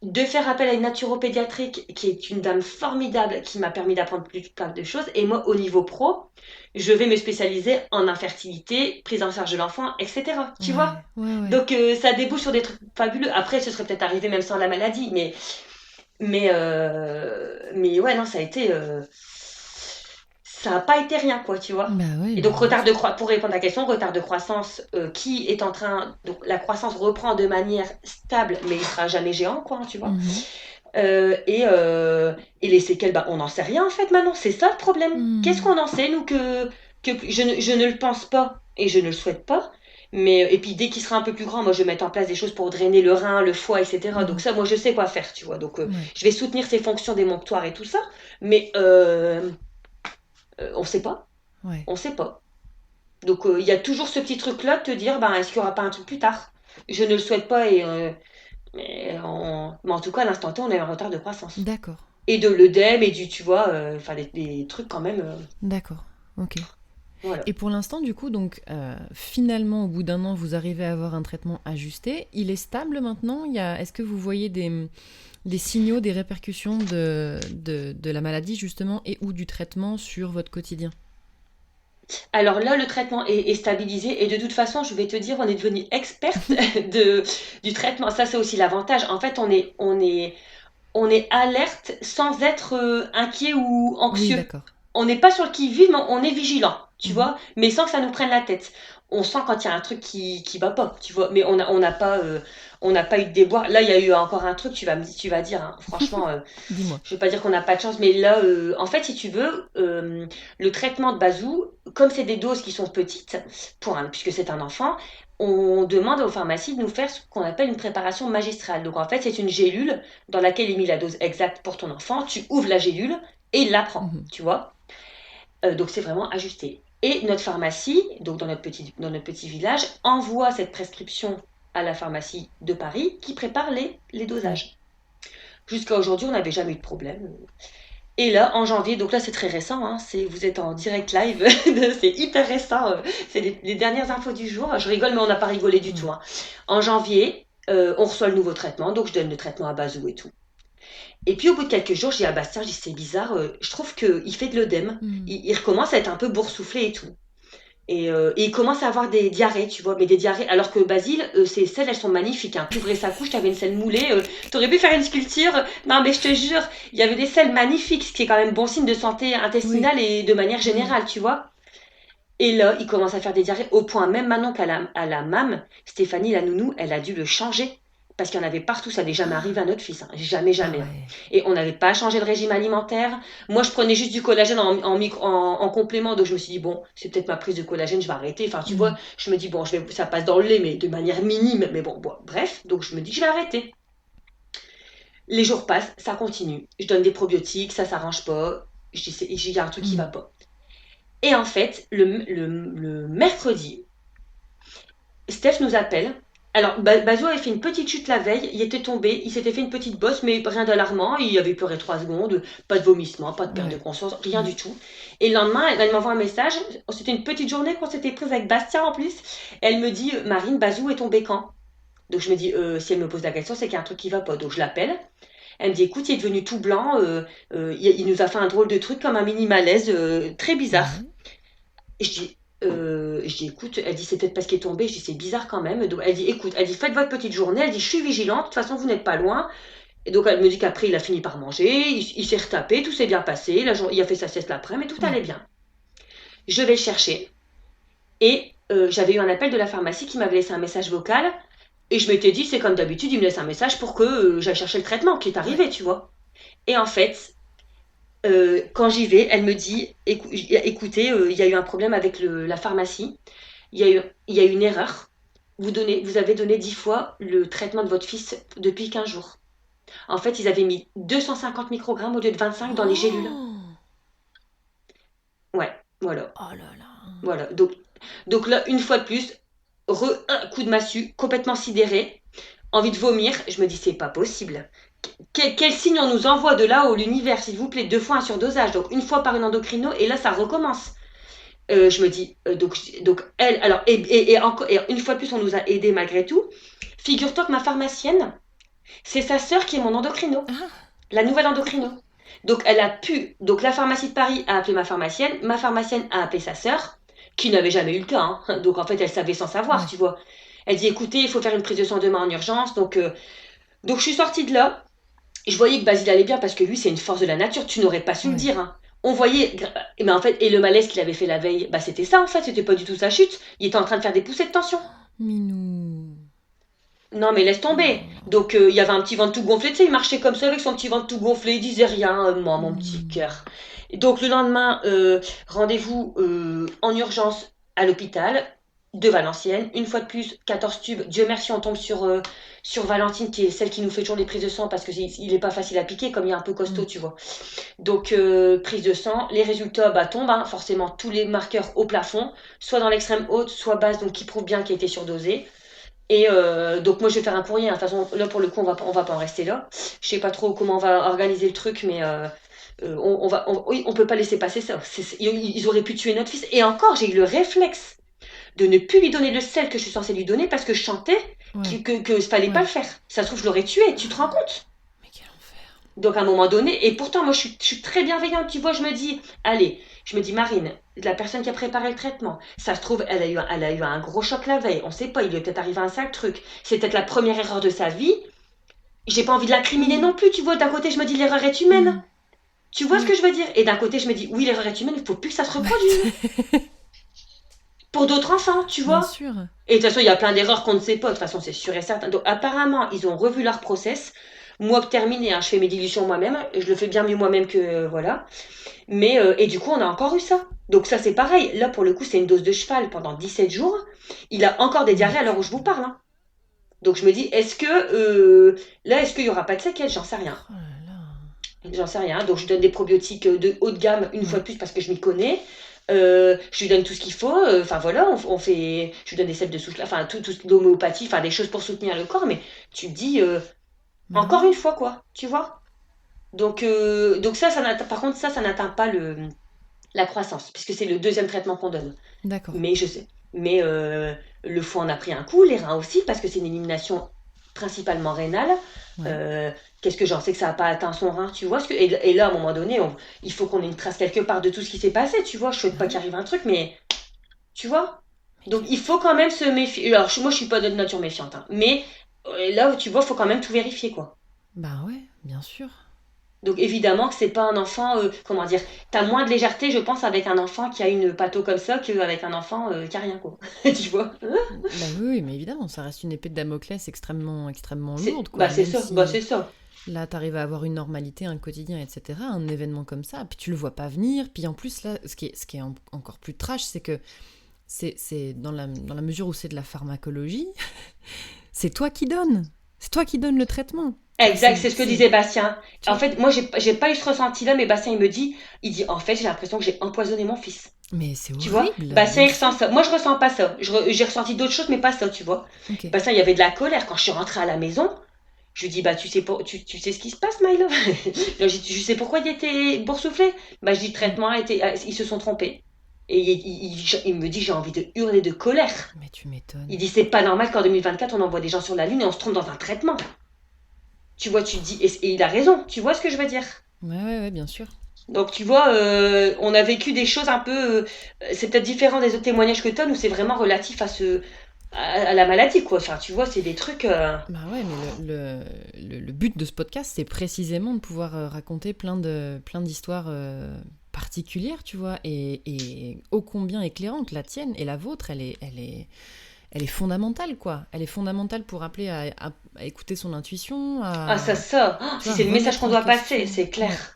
B: de faire appel à une naturopédiatrique qui est une dame formidable qui m'a permis d'apprendre plein de choses. Et moi, au niveau pro, je vais me spécialiser en infertilité, prise en charge de l'enfant, etc. Tu vois?
A: Ouais. Ouais. Ouais.
B: Donc ça débouche sur des trucs fabuleux. Après, ce serait peut-être arrivé même sans la maladie, mais ouais, non, ça n'a pas été rien, quoi, tu vois.
A: Bah ouais,
B: Et
A: bah
B: donc,
A: bien sûr.
B: pour répondre à la question, retard de croissance qui est en train. Donc, la croissance reprend de manière stable, mais il sera jamais géant, quoi, hein, tu vois.
A: Mhm.
B: Et les séquelles, bah, on n'en sait rien, en fait, maintenant. C'est ça le problème. Qu'est-ce
A: Hmm.
B: qu'on en sait, nous, que je ne le pense pas et je ne le souhaite pas. Mais, et puis dès qu'il sera un peu plus grand, moi je vais mettre en place des choses pour drainer le rein, le foie, etc. Donc
A: Mhm.
B: ça, moi je sais quoi faire, tu vois. Donc
A: Ouais.
B: je vais soutenir ses fonctions démonctoires et tout ça. Mais on sait pas.
A: Ouais.
B: On sait pas. Donc il y a toujours ce petit truc-là de te dire, ben, est-ce qu'il n'y aura pas un truc plus tard? Je ne le souhaite pas, mais en tout cas, à l'instant T, on a un retard de croissance.
A: D'accord.
B: Et de l'œdème et du, tu vois, enfin des trucs quand même.
A: D'accord. Ok.
B: Voilà.
A: Et pour l'instant, du coup, donc, finalement, au bout d'un an, vous arrivez à avoir un traitement ajusté. Il est stable maintenant. Est-ce que vous voyez des signaux, des répercussions de la maladie, justement, et ou du traitement sur votre quotidien?
B: Alors là, le traitement est stabilisé et de toute façon, je vais te dire, on est devenu experte du traitement. Ça, c'est aussi l'avantage. En fait, on est alerte sans être inquiet ou
A: Oui,
B: anxieux.
A: d'accord.
B: On n'est pas sur le qui-vive, mais on est vigilant, tu
A: Mhm.
B: vois, mais sans que ça nous prenne la tête. On sent quand il y a un truc qui va pas, tu vois, mais on n'a pas eu de déboire. Là, il y a eu encore un truc, tu vas dire, hein, franchement,
A: Dis-moi.
B: je vais pas dire qu'on n'a pas de chance, mais là, en fait, si tu veux, le traitement de Bazou, comme c'est des doses qui sont petites, puisque c'est un enfant, on demande aux pharmacies de nous faire ce qu'on appelle une préparation magistrale. Donc en fait, c'est une gélule dans laquelle est mis la dose exacte pour ton enfant. Tu ouvres la gélule et il la prend,
A: Mhm.
B: tu vois. Donc c'est vraiment ajusté. Et notre pharmacie, donc dans notre petit village, envoie cette prescription à la pharmacie de Paris qui prépare les
A: Ouais.
B: dosages. Jusqu'à aujourd'hui, on n'avait jamais eu de problème. Et là, en janvier, donc là c'est très récent, hein, vous êtes en direct live, c'est hyper récent, c'est les dernières infos du jour. Je rigole, mais on n'a pas rigolé du tout,
A: Ouais.
B: hein. En janvier, on reçoit le nouveau traitement, donc je donne le traitement à Bazou et tout. Et puis au bout de quelques jours, je dis à Bastien, je dis c'est bizarre, je trouve qu'il fait de l'œdème,
A: Mhm.
B: il recommence à être un peu boursouflé et tout. Et il commence à avoir des diarrhées, tu vois, mais des diarrhées, alors que Basile, ses selles, elles sont magnifiques, hein. T'ouvrais sa couche, t'avais une selle moulée, t'aurais pu faire une sculpture. Non, mais je te jure, il y avait des selles magnifiques, ce qui est quand même bon signe de santé
A: Oui.
B: intestinale et de manière
A: Oui.
B: générale, tu vois. Et là, il commence à faire des diarrhées au point, même maintenant à la MAM, Stéphanie, la nounou, elle a dû le changer. Parce qu'il y en avait partout, ça n'est jamais arrivé à notre fils, hein. Jamais,
A: Ah
B: jamais, hein.
A: ouais.
B: Et on n'avait pas changé le régime alimentaire. Moi, je prenais juste du collagène en complément, donc je me suis dit, bon, c'est peut-être ma prise de collagène, je vais arrêter. Enfin, tu vois,
A: Mhm.
B: je me dis, bon, ça passe dans le lait, mais de manière minime. Mais bon, bref, donc je me dis, je vais arrêter. Les jours passent, ça continue. Je donne des probiotiques, ça s'arrange pas. Il y a un truc qui va
A: Mhm.
B: pas. Et en fait, le mercredi, Steph nous appelle. Alors, Bazou avait fait une petite chute la veille, il était tombé, il s'était fait une petite bosse, mais rien d'alarmant, il avait pleuré 3 secondes, pas de vomissement, pas de perte de
A: Ouais.
B: conscience, rien
A: Mhm.
B: du tout. Et le lendemain, elle m'envoie un message, c'était une petite journée qu'on s'était prise avec Bastien en plus, elle me dit, Marine, Bazou est tombé quand? Donc je me dis, si elle me pose la question, c'est qu'il y a un truc qui va pas. Donc je l'appelle, elle me dit, écoute, il est devenu tout blanc, il nous a fait un drôle de truc, comme un mini malaise, très bizarre.
A: Ouais.
B: Et je dis, écoute, elle dit, c'est peut-être parce qu'il est tombé. Je dis, c'est bizarre quand même. Donc, elle dit, écoute, elle dit, faites votre petite journée. Elle dit, je suis vigilante. De toute façon, vous n'êtes pas loin. Et donc, elle me dit qu'après, il a fini par manger. Il s'est retapé. Tout s'est bien passé. Il a fait sa sieste l'après, mais tout
A: Ouais.
B: allait bien. Je vais le chercher. Et j'avais eu un appel de la pharmacie qui m'avait laissé un message vocal. Et je m'étais dit, c'est comme d'habitude, il me laisse un message pour que j'aille chercher le traitement qui est
A: Ouais.
B: arrivé, tu vois. Et en fait, quand j'y vais, elle me dit, écoutez, il y a eu un problème avec la pharmacie. Il y a eu une erreur. Vous avez donné 10 fois le traitement de votre fils depuis 15 jours. En fait, ils avaient mis 250 microgrammes au lieu de 25 dans les gélules.
A: Oh,
B: Ouais, voilà.
A: oh là là.
B: Voilà. Donc là, une fois de plus, un coup de massue, complètement sidéré, envie de vomir. Je me dis, c'est pas possible. Quel signe on nous envoie de là-haut, l'univers, s'il vous plaît, 2 fois un surdosage, donc une fois par une endocrino, et là, ça recommence. Je me dis, donc elle, alors, encore, et une fois de plus, on nous a aidés malgré tout. Figure-toi que ma pharmacienne, c'est sa sœur qui est mon endocrino,
A: Ah,
B: la nouvelle endocrino. Donc elle a pu, donc la pharmacie de Paris a appelé ma pharmacienne a appelé sa sœur, qui n'avait jamais eu le cas, hein. Donc en fait elle savait sans savoir,
A: ouais.
B: tu vois. Elle dit écoutez, il faut faire une prise de sang demain en urgence, donc je suis sortie de là. Je voyais que Basile allait bien parce que lui c'est une force de la nature, tu n'aurais pas su le
A: Ouais.
B: dire, hein. On voyait, mais en fait, et le malaise qu'il avait fait la veille, bah c'était ça en fait, c'était pas du tout sa chute. Il était en train de faire des poussées de tension.
A: Minou.
B: Non, mais laisse
A: Oh
B: tomber.
A: là là.
B: Donc, il y avait un petit ventre tout gonflé, tu sais, il marchait comme ça avec son petit ventre tout gonflé, il disait rien, moi, mon petit
A: Hmm.
B: cœur. Donc le lendemain, rendez-vous en urgence à l'hôpital de Valenciennes. Une fois de plus, 14 tubes. Dieu merci, on tombe sur Valentine, qui est celle qui nous fait toujours les prises de sang, parce qu'il est pas facile à piquer, comme il est un peu costaud,
A: Mm.
B: tu vois. Donc, prise de sang, les résultats tombent, hein, forcément, tous les marqueurs au plafond, soit dans l'extrême haute, soit basse, donc qui prouve bien qu'il a été surdosé. Et donc moi je vais faire un courrier, hein. De toute façon là pour le coup on va pas en rester là. Je sais pas trop comment on va organiser le truc, mais oui, on peut pas laisser passer ça. Ils auraient pu tuer notre fils. Et encore j'ai eu le réflexe de ne plus lui donner le sel que je suis censée lui donner parce que je chantais
A: Ouais,
B: que fallait pas
A: ouais.
B: le faire. Ça se trouve je l'aurais tué, tu te rends compte?
A: Mais quel enfer.
B: Donc à un moment donné, et pourtant moi je suis très bienveillante, tu vois, je me dis, allez, je me dis Marine, la personne qui a préparé le traitement, ça se trouve, elle a eu un gros choc la veille, on sait pas, il lui est peut-être arrivé un sale truc, c'est peut-être la première erreur de sa vie, j'ai pas envie de l'incriminer
A: Mm.
B: non plus, tu vois, d'un côté je me dis l'erreur est humaine,
A: Mm.
B: tu vois ce
A: Ouais.
B: que je veux dire? Et d'un côté je me dis, oui l'erreur est humaine, il faut plus que ça se
A: Bah,
B: reproduise, pour d'autres enfants, tu
A: bien
B: vois.
A: sûr.
B: Et de toute façon, il y a plein d'erreurs qu'on ne sait pas. De toute façon, c'est sûr et certain. Donc, apparemment, ils ont revu leur process. Moi, terminé, hein, je fais mes dilutions moi-même. Je le fais bien mieux moi-même que voilà. Mais et du coup, on a encore eu ça. Donc ça, c'est pareil. Là, pour le coup, c'est une dose de cheval pendant 17 jours. Il a encore des
A: Mais
B: diarrhées à l'heure où je vous parle, hein. Donc je me dis, là, est-ce qu'il y aura pas de séquelles? J'en sais rien.
A: oh là là.
B: J'en sais rien. Donc je donne des probiotiques de haut de gamme une fois
A: Ouais.
B: de plus parce que je m'y connais. Je lui donne tout ce qu'il faut. Enfin voilà, on fait. Je lui donne des sels de souffle, enfin tout l'homéopathie, enfin des choses pour soutenir le corps. Mais tu te dis
A: Bah
B: encore une
A: ouais.
B: fois quoi, tu vois. Donc ça n'atteint, par contre ça n'atteint pas la croissance puisque c'est le deuxième traitement qu'on donne.
A: D'accord.
B: Mais je sais. Mais le foie en a pris un coup, les reins aussi parce que c'est une élimination principalement rénale.
A: Ouais.
B: Euh, Qu'est-ce que j'en sais que ça n'a pas atteint son rein, tu vois et là, à un moment donné, il faut qu'on ait une trace quelque part de tout ce qui s'est passé, tu vois. Je souhaite
A: Bah
B: pas qu'il
A: ouais.
B: arrive un truc, mais tu vois.
A: Mais
B: Donc,
A: quel
B: il faut
A: enfer.
B: quand même se méfier. Alors, moi, je suis pas de nature méfiante, hein, mais là, tu vois, il faut quand même tout vérifier, quoi.
A: Bah ouais, bien sûr.
B: Donc, évidemment que c'est pas un enfant, comment dire, t'as moins de légèreté, je pense, avec un enfant qui a une patho comme ça qu'avec un enfant qui a rien, quoi. Tu vois.
A: Bah oui, oui, mais évidemment, ça reste une épée de Damoclès extrêmement, extrêmement lourde,
B: Bah,
A: quoi.
B: c'est
A: Même
B: ça, bah,
A: si
B: c'est ça.
A: là, t'arrives à avoir une normalité, un quotidien, etc., un événement comme ça, puis tu le vois pas venir, puis en plus, là, ce qui est encore plus trash, c'est que c'est dans la mesure où c'est de la pharmacologie, c'est toi qui donnes. C'est toi qui donnes le traitement. Tu vois,
B: Exact, c'est ce que disait Bastien.
A: tu
B: En
A: vois.
B: fait, moi, j'ai pas eu ce ressenti-là, mais Bastien, il dit, en fait, j'ai l'impression que j'ai empoisonné mon fils.
A: Mais c'est
B: Tu vois?
A: horrible,
B: Bastien,
A: bien
B: il ressent
A: sûr.
B: ça. Moi, je ressens pas ça. J'ai ressenti d'autres choses, mais pas ça, tu vois.
A: Ok.
B: Bastien, il y avait de la colère. Quand je suis rentrée à la maison, je lui dis, bah, tu sais ce qui se passe, Milo? Là, je sais pourquoi il était boursouflé. Bah, je dis, le
A: Mm.
B: traitement a été, ils se sont trompés. Et il me dit, j'ai envie de hurler de colère.
A: Mais tu
B: Il
A: m'étonnes.
B: dit, c'est pas normal qu'en 2024, on envoie des gens sur la Lune et on se trompe dans un traitement. Tu vois, tu te dis, et il a raison, tu vois ce que je veux dire?
A: Ouais, ouais, ouais, bien sûr.
B: Donc tu vois, on a vécu des choses un peu, c'est peut-être différent des autres témoignages que toi, où c'est vraiment relatif à la maladie, quoi. Enfin, tu vois, c'est des trucs.
A: Bah ouais, mais le but de ce podcast, c'est précisément de pouvoir raconter plein d'histoires particulières, tu vois, et ô combien éclairantes. La tienne et la vôtre, elle est fondamentale, quoi. Elle est fondamentale pour appeler à écouter son intuition,
B: Ah,
A: à,
B: oh,
A: tu
B: si
A: vois,
B: c'est le message
A: remettre
B: qu'on
A: en
B: doit passer,
A: question.
B: c'est
A: Ouais,
B: clair.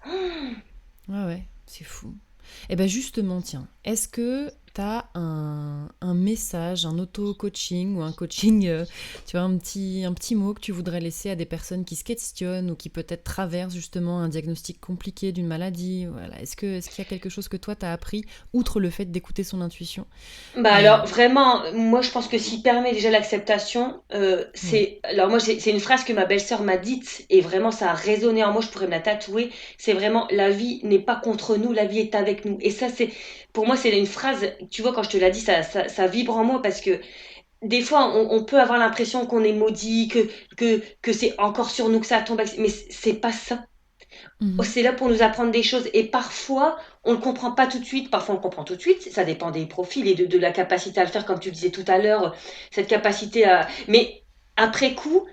A: ouais, ouais, c'est fou. Et ben justement, tiens, est-ce que t'as un message, un auto-coaching ou un coaching, tu vois, un petit mot que tu voudrais laisser à des personnes qui se questionnent ou qui peut-être traversent justement un diagnostic compliqué d'une maladie, voilà. Est-ce qu'il y a quelque chose que toi t'as appris, outre le fait d'écouter son intuition?
B: Bah
A: Euh,
B: alors vraiment, moi je pense que s'il permet déjà l'acceptation,
A: ouais.
B: c'est alors moi c'est une phrase que ma belle-sœur m'a dite et vraiment ça a résonné en moi, je pourrais me la tatouer. C'est vraiment la vie n'est pas contre nous, la vie est avec nous. Et ça c'est pour moi c'est une phrase, tu vois quand je te l'ai dit ça vibre en moi parce que des fois on peut avoir l'impression qu'on est maudit, que c'est encore sur nous que ça tombe, mais c'est pas ça.
A: Mhm.
B: C'est là pour nous apprendre des choses et parfois on ne comprend pas tout de suite, parfois on le comprend tout de suite, ça dépend des profils et la capacité à le faire comme tu disais tout à l'heure, cette capacité à... Mais après coup,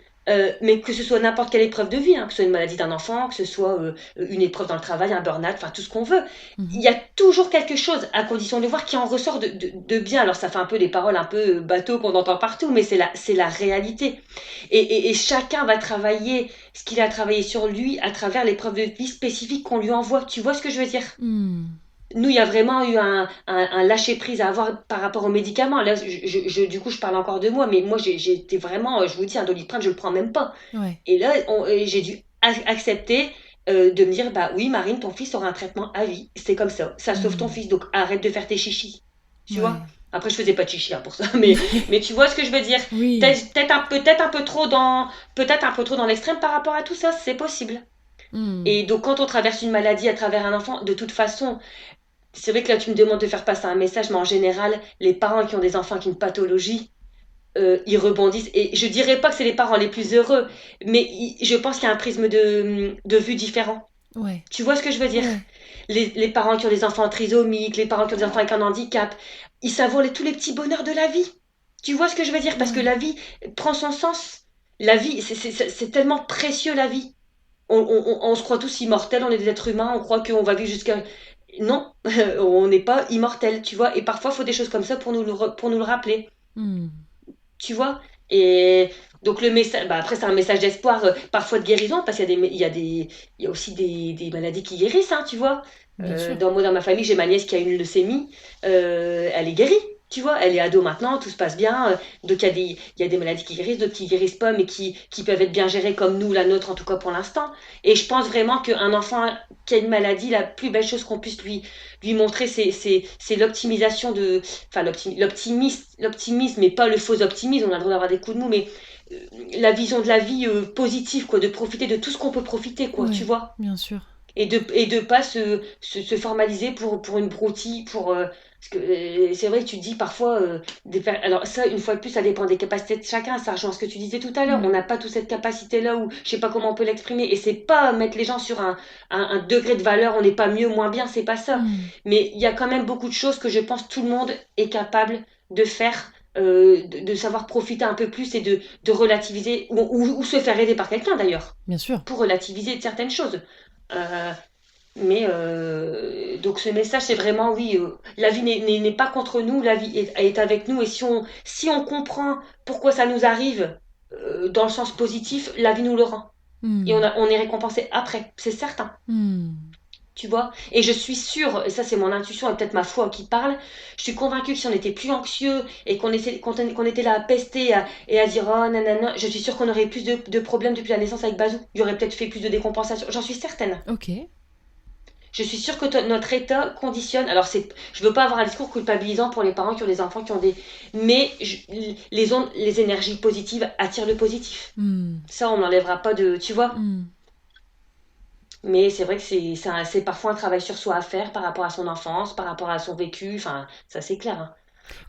B: Mais que ce soit n'importe quelle épreuve de vie, hein, que ce soit une maladie d'un enfant, que ce soit une épreuve dans le travail, un burn-out, enfin tout ce qu'on veut, il
A: Mhm.
B: y a toujours quelque chose, à condition de le voir, qui en ressort de bien. Alors ça fait un peu des paroles un peu bateau qu'on entend partout, mais c'est la réalité. Et chacun va travailler ce qu'il a travaillé sur lui à travers l'épreuve de vie spécifique qu'on lui envoie. Tu vois ce que je veux dire?
A: Hmm.
B: Nous, il y a vraiment eu un lâcher-prise à avoir par rapport aux médicaments. Là, du coup, je parle encore de moi, mais moi, j'ai été vraiment, je vous dis, un Doliprane, je le prends même pas.
A: Ouais.
B: Et là, j'ai dû accepter de me dire, bah oui, Marine, ton fils aura un traitement à vie. C'est comme ça sauve ton
A: Hmm.
B: fils, donc arrête de faire tes chichis. Tu vois?
A: Ouais.
B: Après, je faisais pas de chichis hein, pour ça, mais tu vois ce que je veux dire?
A: Oui.
B: Peut-être un peu trop dans l'extrême par rapport à tout ça, c'est possible.
A: Hmm.
B: Et donc, quand on traverse une maladie à travers un enfant, de toute façon, c'est vrai que là, tu me demandes de faire passer un message, mais en général, les parents qui ont des enfants avec une pathologie, ils rebondissent. Et je dirais pas que c'est les parents les plus heureux, mais je pense qu'il y a un prisme de vue différent.
A: Ouais.
B: Tu vois ce que je veux dire?
A: Ouais.
B: Les parents qui ont des enfants trisomiques, les parents qui ont des enfants avec un handicap, ils savourent tous les petits bonheurs de la vie. Tu vois ce que je veux dire? Parce que
A: Ouais.
B: la vie prend son sens. La vie, c'est tellement précieux, la vie. On se croit tous immortels, on est des êtres humains, on croit qu'on va vivre jusqu'à... Non, on n'est pas immortel, tu vois. Et parfois, il faut des choses comme ça pour nous le rappeler,
A: Hmm.
B: tu vois. Et donc le message, bah après c'est un message d'espoir, parfois de guérison, parce qu'il y a aussi des maladies qui guérissent, hein, tu vois.
A: Bien sûr.
B: Dans ma famille, j'ai ma nièce qui a une leucémie, elle est guérie, tu vois. Elle est ado maintenant, tout se passe bien. Donc il y a des maladies qui guérissent, d'autres qui guérissent pas, mais qui peuvent être bien gérées comme nous, la nôtre en tout cas pour l'instant. Et je pense vraiment qu'un enfant qui a une maladie, la plus belle chose qu'on puisse lui montrer, c'est l'optimisation enfin l'optimisme, mais pas le faux optimisme, on a le droit d'avoir des coups de mou, mais euh, la vision de la vie positive, quoi, de profiter de tout ce qu'on peut profiter, quoi, tu
A: Ouais.
B: vois.
A: Bien sûr.
B: Et de pas se formaliser pour une broutille, parce que c'est vrai que tu te dis parfois, alors ça, une fois de plus, ça dépend des capacités de chacun, ça rejoint ce que tu disais tout à l'heure, on
A: Hmm.
B: n'a pas toute cette capacité-là, ou je sais pas comment on peut l'exprimer, et c'est pas mettre les gens sur un degré de valeur, on n'est pas mieux, moins bien, c'est pas ça.
A: Hmm.
B: Mais il y a quand même beaucoup de choses que je pense tout le monde est capable de faire, de savoir profiter un peu plus et de relativiser, ou se faire aider par quelqu'un d'ailleurs,
A: Bien sûr.
B: pour relativiser certaines choses. Mais donc ce message, c'est vraiment oui, la vie n'est pas contre nous, la vie est avec nous. Et si on comprend pourquoi ça nous arrive dans le sens positif, la vie nous le rend. Et
A: Hmm.
B: on est récompensé après, c'est certain.
A: Hmm.
B: Tu vois? Et je suis sûre, et ça c'est mon intuition et peut-être ma foi qui parle, je suis convaincue que si on était plus anxieux et qu'on était là à pester et à dire oh nanana, je suis sûre qu'on aurait plus de problèmes depuis la naissance avec Bazou. Il y aurait peut-être fait plus de décompensation. J'en suis certaine.
A: Ok.
B: Je suis sûre que notre état conditionne. Alors, je veux pas avoir un discours culpabilisant pour les parents qui ont des enfants qui ont des. Mais les énergies positives attirent le positif.
A: Hmm.
B: Ça, on n'enlèvera pas de. Tu vois?
A: Hmm.
B: Mais c'est vrai que c'est parfois un travail sur soi à faire par rapport à son enfance, par rapport à son vécu. Enfin, ça, c'est clair, hein.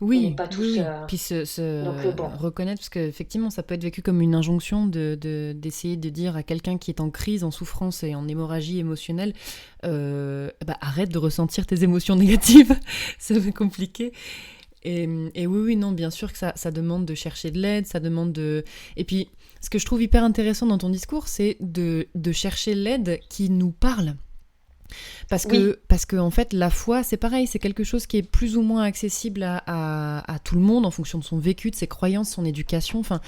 B: On n'est
A: Oui,
B: pas
A: oui,
B: tous.
A: oui. Puis
B: Donc, bon.
A: reconnaître, parce qu'effectivement, ça peut être vécu comme une injonction d'essayer de dire à quelqu'un qui est en crise, en souffrance et en hémorragie émotionnelle, bah, arrête de ressentir tes émotions négatives, c'est compliqué. Et oui, oui, non, bien sûr que ça demande de chercher de l'aide, ça demande de... Et puis, ce que je trouve hyper intéressant dans ton discours, c'est de chercher l'aide qui nous parle.
B: Oui,
A: Parce que en fait, la foi, c'est pareil, c'est quelque chose qui est plus ou moins accessible à tout le monde en fonction de son vécu, de ses croyances, son éducation. Enfin,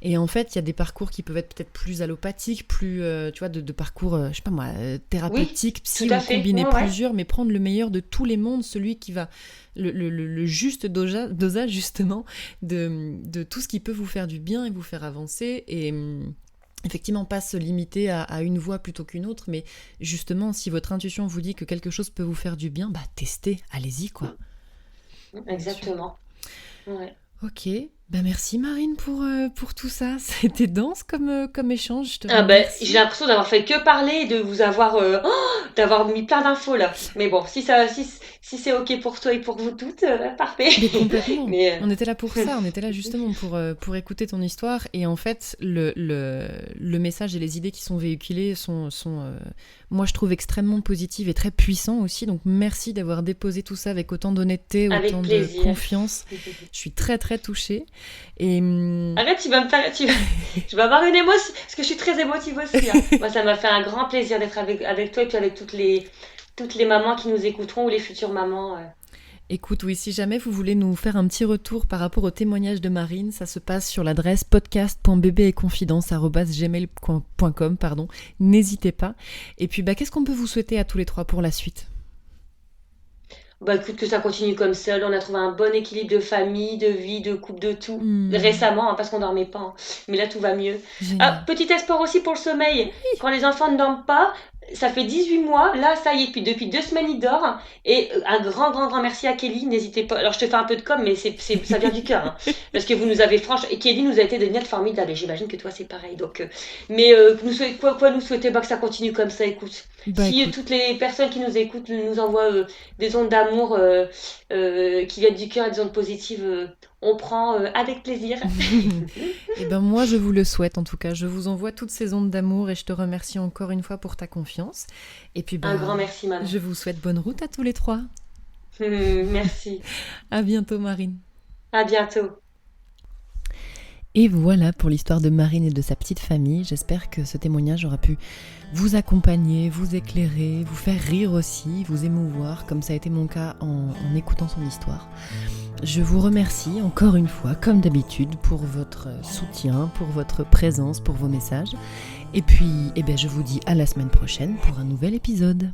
A: et en fait, il y a des parcours qui peuvent être peut-être plus allopathiques, plus, tu vois, de parcours, je sais pas moi,
B: oui,
A: thérapeutiques,
B: tout
A: psy
B: à
A: ou
B: fait.
A: combiner
B: Ouais, ouais.
A: plusieurs, mais prendre le meilleur de tous les mondes, celui qui va, le juste dosage justement de tout ce qui peut vous faire du bien et vous faire avancer. Et effectivement, pas se limiter à une voie plutôt qu'une autre, mais justement, si votre intuition vous dit que quelque chose peut vous faire du bien, bah testez, allez-y quoi. Bien sûr.
B: Exactement. Ouais.
A: Ok, bah merci Marine pour tout ça. C'était dense comme échange, je te
B: Ah ben, j'ai
A: remercie.
B: l'impression d'avoir fait que parler et de vous avoir, d'avoir mis plein d'infos là. Mais bon, si c'est ok pour toi et pour vous toutes, parfait.
A: Mais complètement.
B: Mais
A: On était là pour ça, on était là justement pour écouter ton histoire. Et en fait, le message et les idées qui sont véhiculées sont moi je trouve extrêmement positives et très puissants aussi. Donc merci d'avoir déposé tout ça avec autant d'honnêteté,
B: avec
A: autant de
B: plaisir.
A: confiance. Je suis très très touchée. Et
B: Arrête, je vais avoir une émotion, parce que je suis très émotive aussi, hein. Moi, ça m'a fait un grand plaisir d'être avec toi et puis avec toutes les mamans qui nous écouteront ou les futures mamans.
A: écoute, oui, si jamais vous voulez nous faire un petit retour par rapport au témoignage de Marine, ça se passe sur l'adresse podcast.bebeetconfidence@gmail.com, pardon. N'hésitez pas. Et puis, qu'est-ce qu'on peut vous souhaiter à tous les trois pour la suite?
B: Bah écoute, que ça continue comme ça. Là, on a trouvé un bon équilibre de famille, de vie, de couple, de tout. Récemment, hein, parce qu'on dormait pas, hein. Mais là, tout va mieux. Ah,
A: Génial.
B: petit espoir aussi pour le sommeil. Quand les enfants ne dorment pas, ça fait 18 mois. Là, ça y est, depuis 2 semaines, ils dorment. Et un grand, grand, grand merci à Kelly. N'hésitez pas. Alors, je te fais un peu de com, mais ça vient du cœur, hein. Parce que vous nous avez franchement. Et Kelly nous a été d'une aide formidable. Et j'imagine que toi, c'est pareil. Donc, mais quoi nous souhaiter que ça continue comme ça, écoute. Si
A: Écoute.
B: toutes les personnes qui nous écoutent nous envoient des ondes d'amour qui viennent du cœur et des ondes positives, on prend avec plaisir.
A: Eh ben moi, je vous le souhaite en tout cas. Je vous envoie toutes ces ondes d'amour et je te remercie encore une fois pour ta confiance. Et puis,
B: Un grand merci, Manon.
A: je vous souhaite bonne route à tous les trois.
B: Merci.
A: À bientôt, Marine.
B: À bientôt.
A: Et voilà pour l'histoire de Marine et de sa petite famille. J'espère que ce témoignage aura pu vous accompagner, vous éclairer, vous faire rire aussi, vous émouvoir, comme ça a été mon cas en écoutant son histoire. Je vous remercie encore une fois, comme d'habitude, pour votre soutien, pour votre présence, pour vos messages. Et puis, je vous dis à la semaine prochaine pour un nouvel épisode.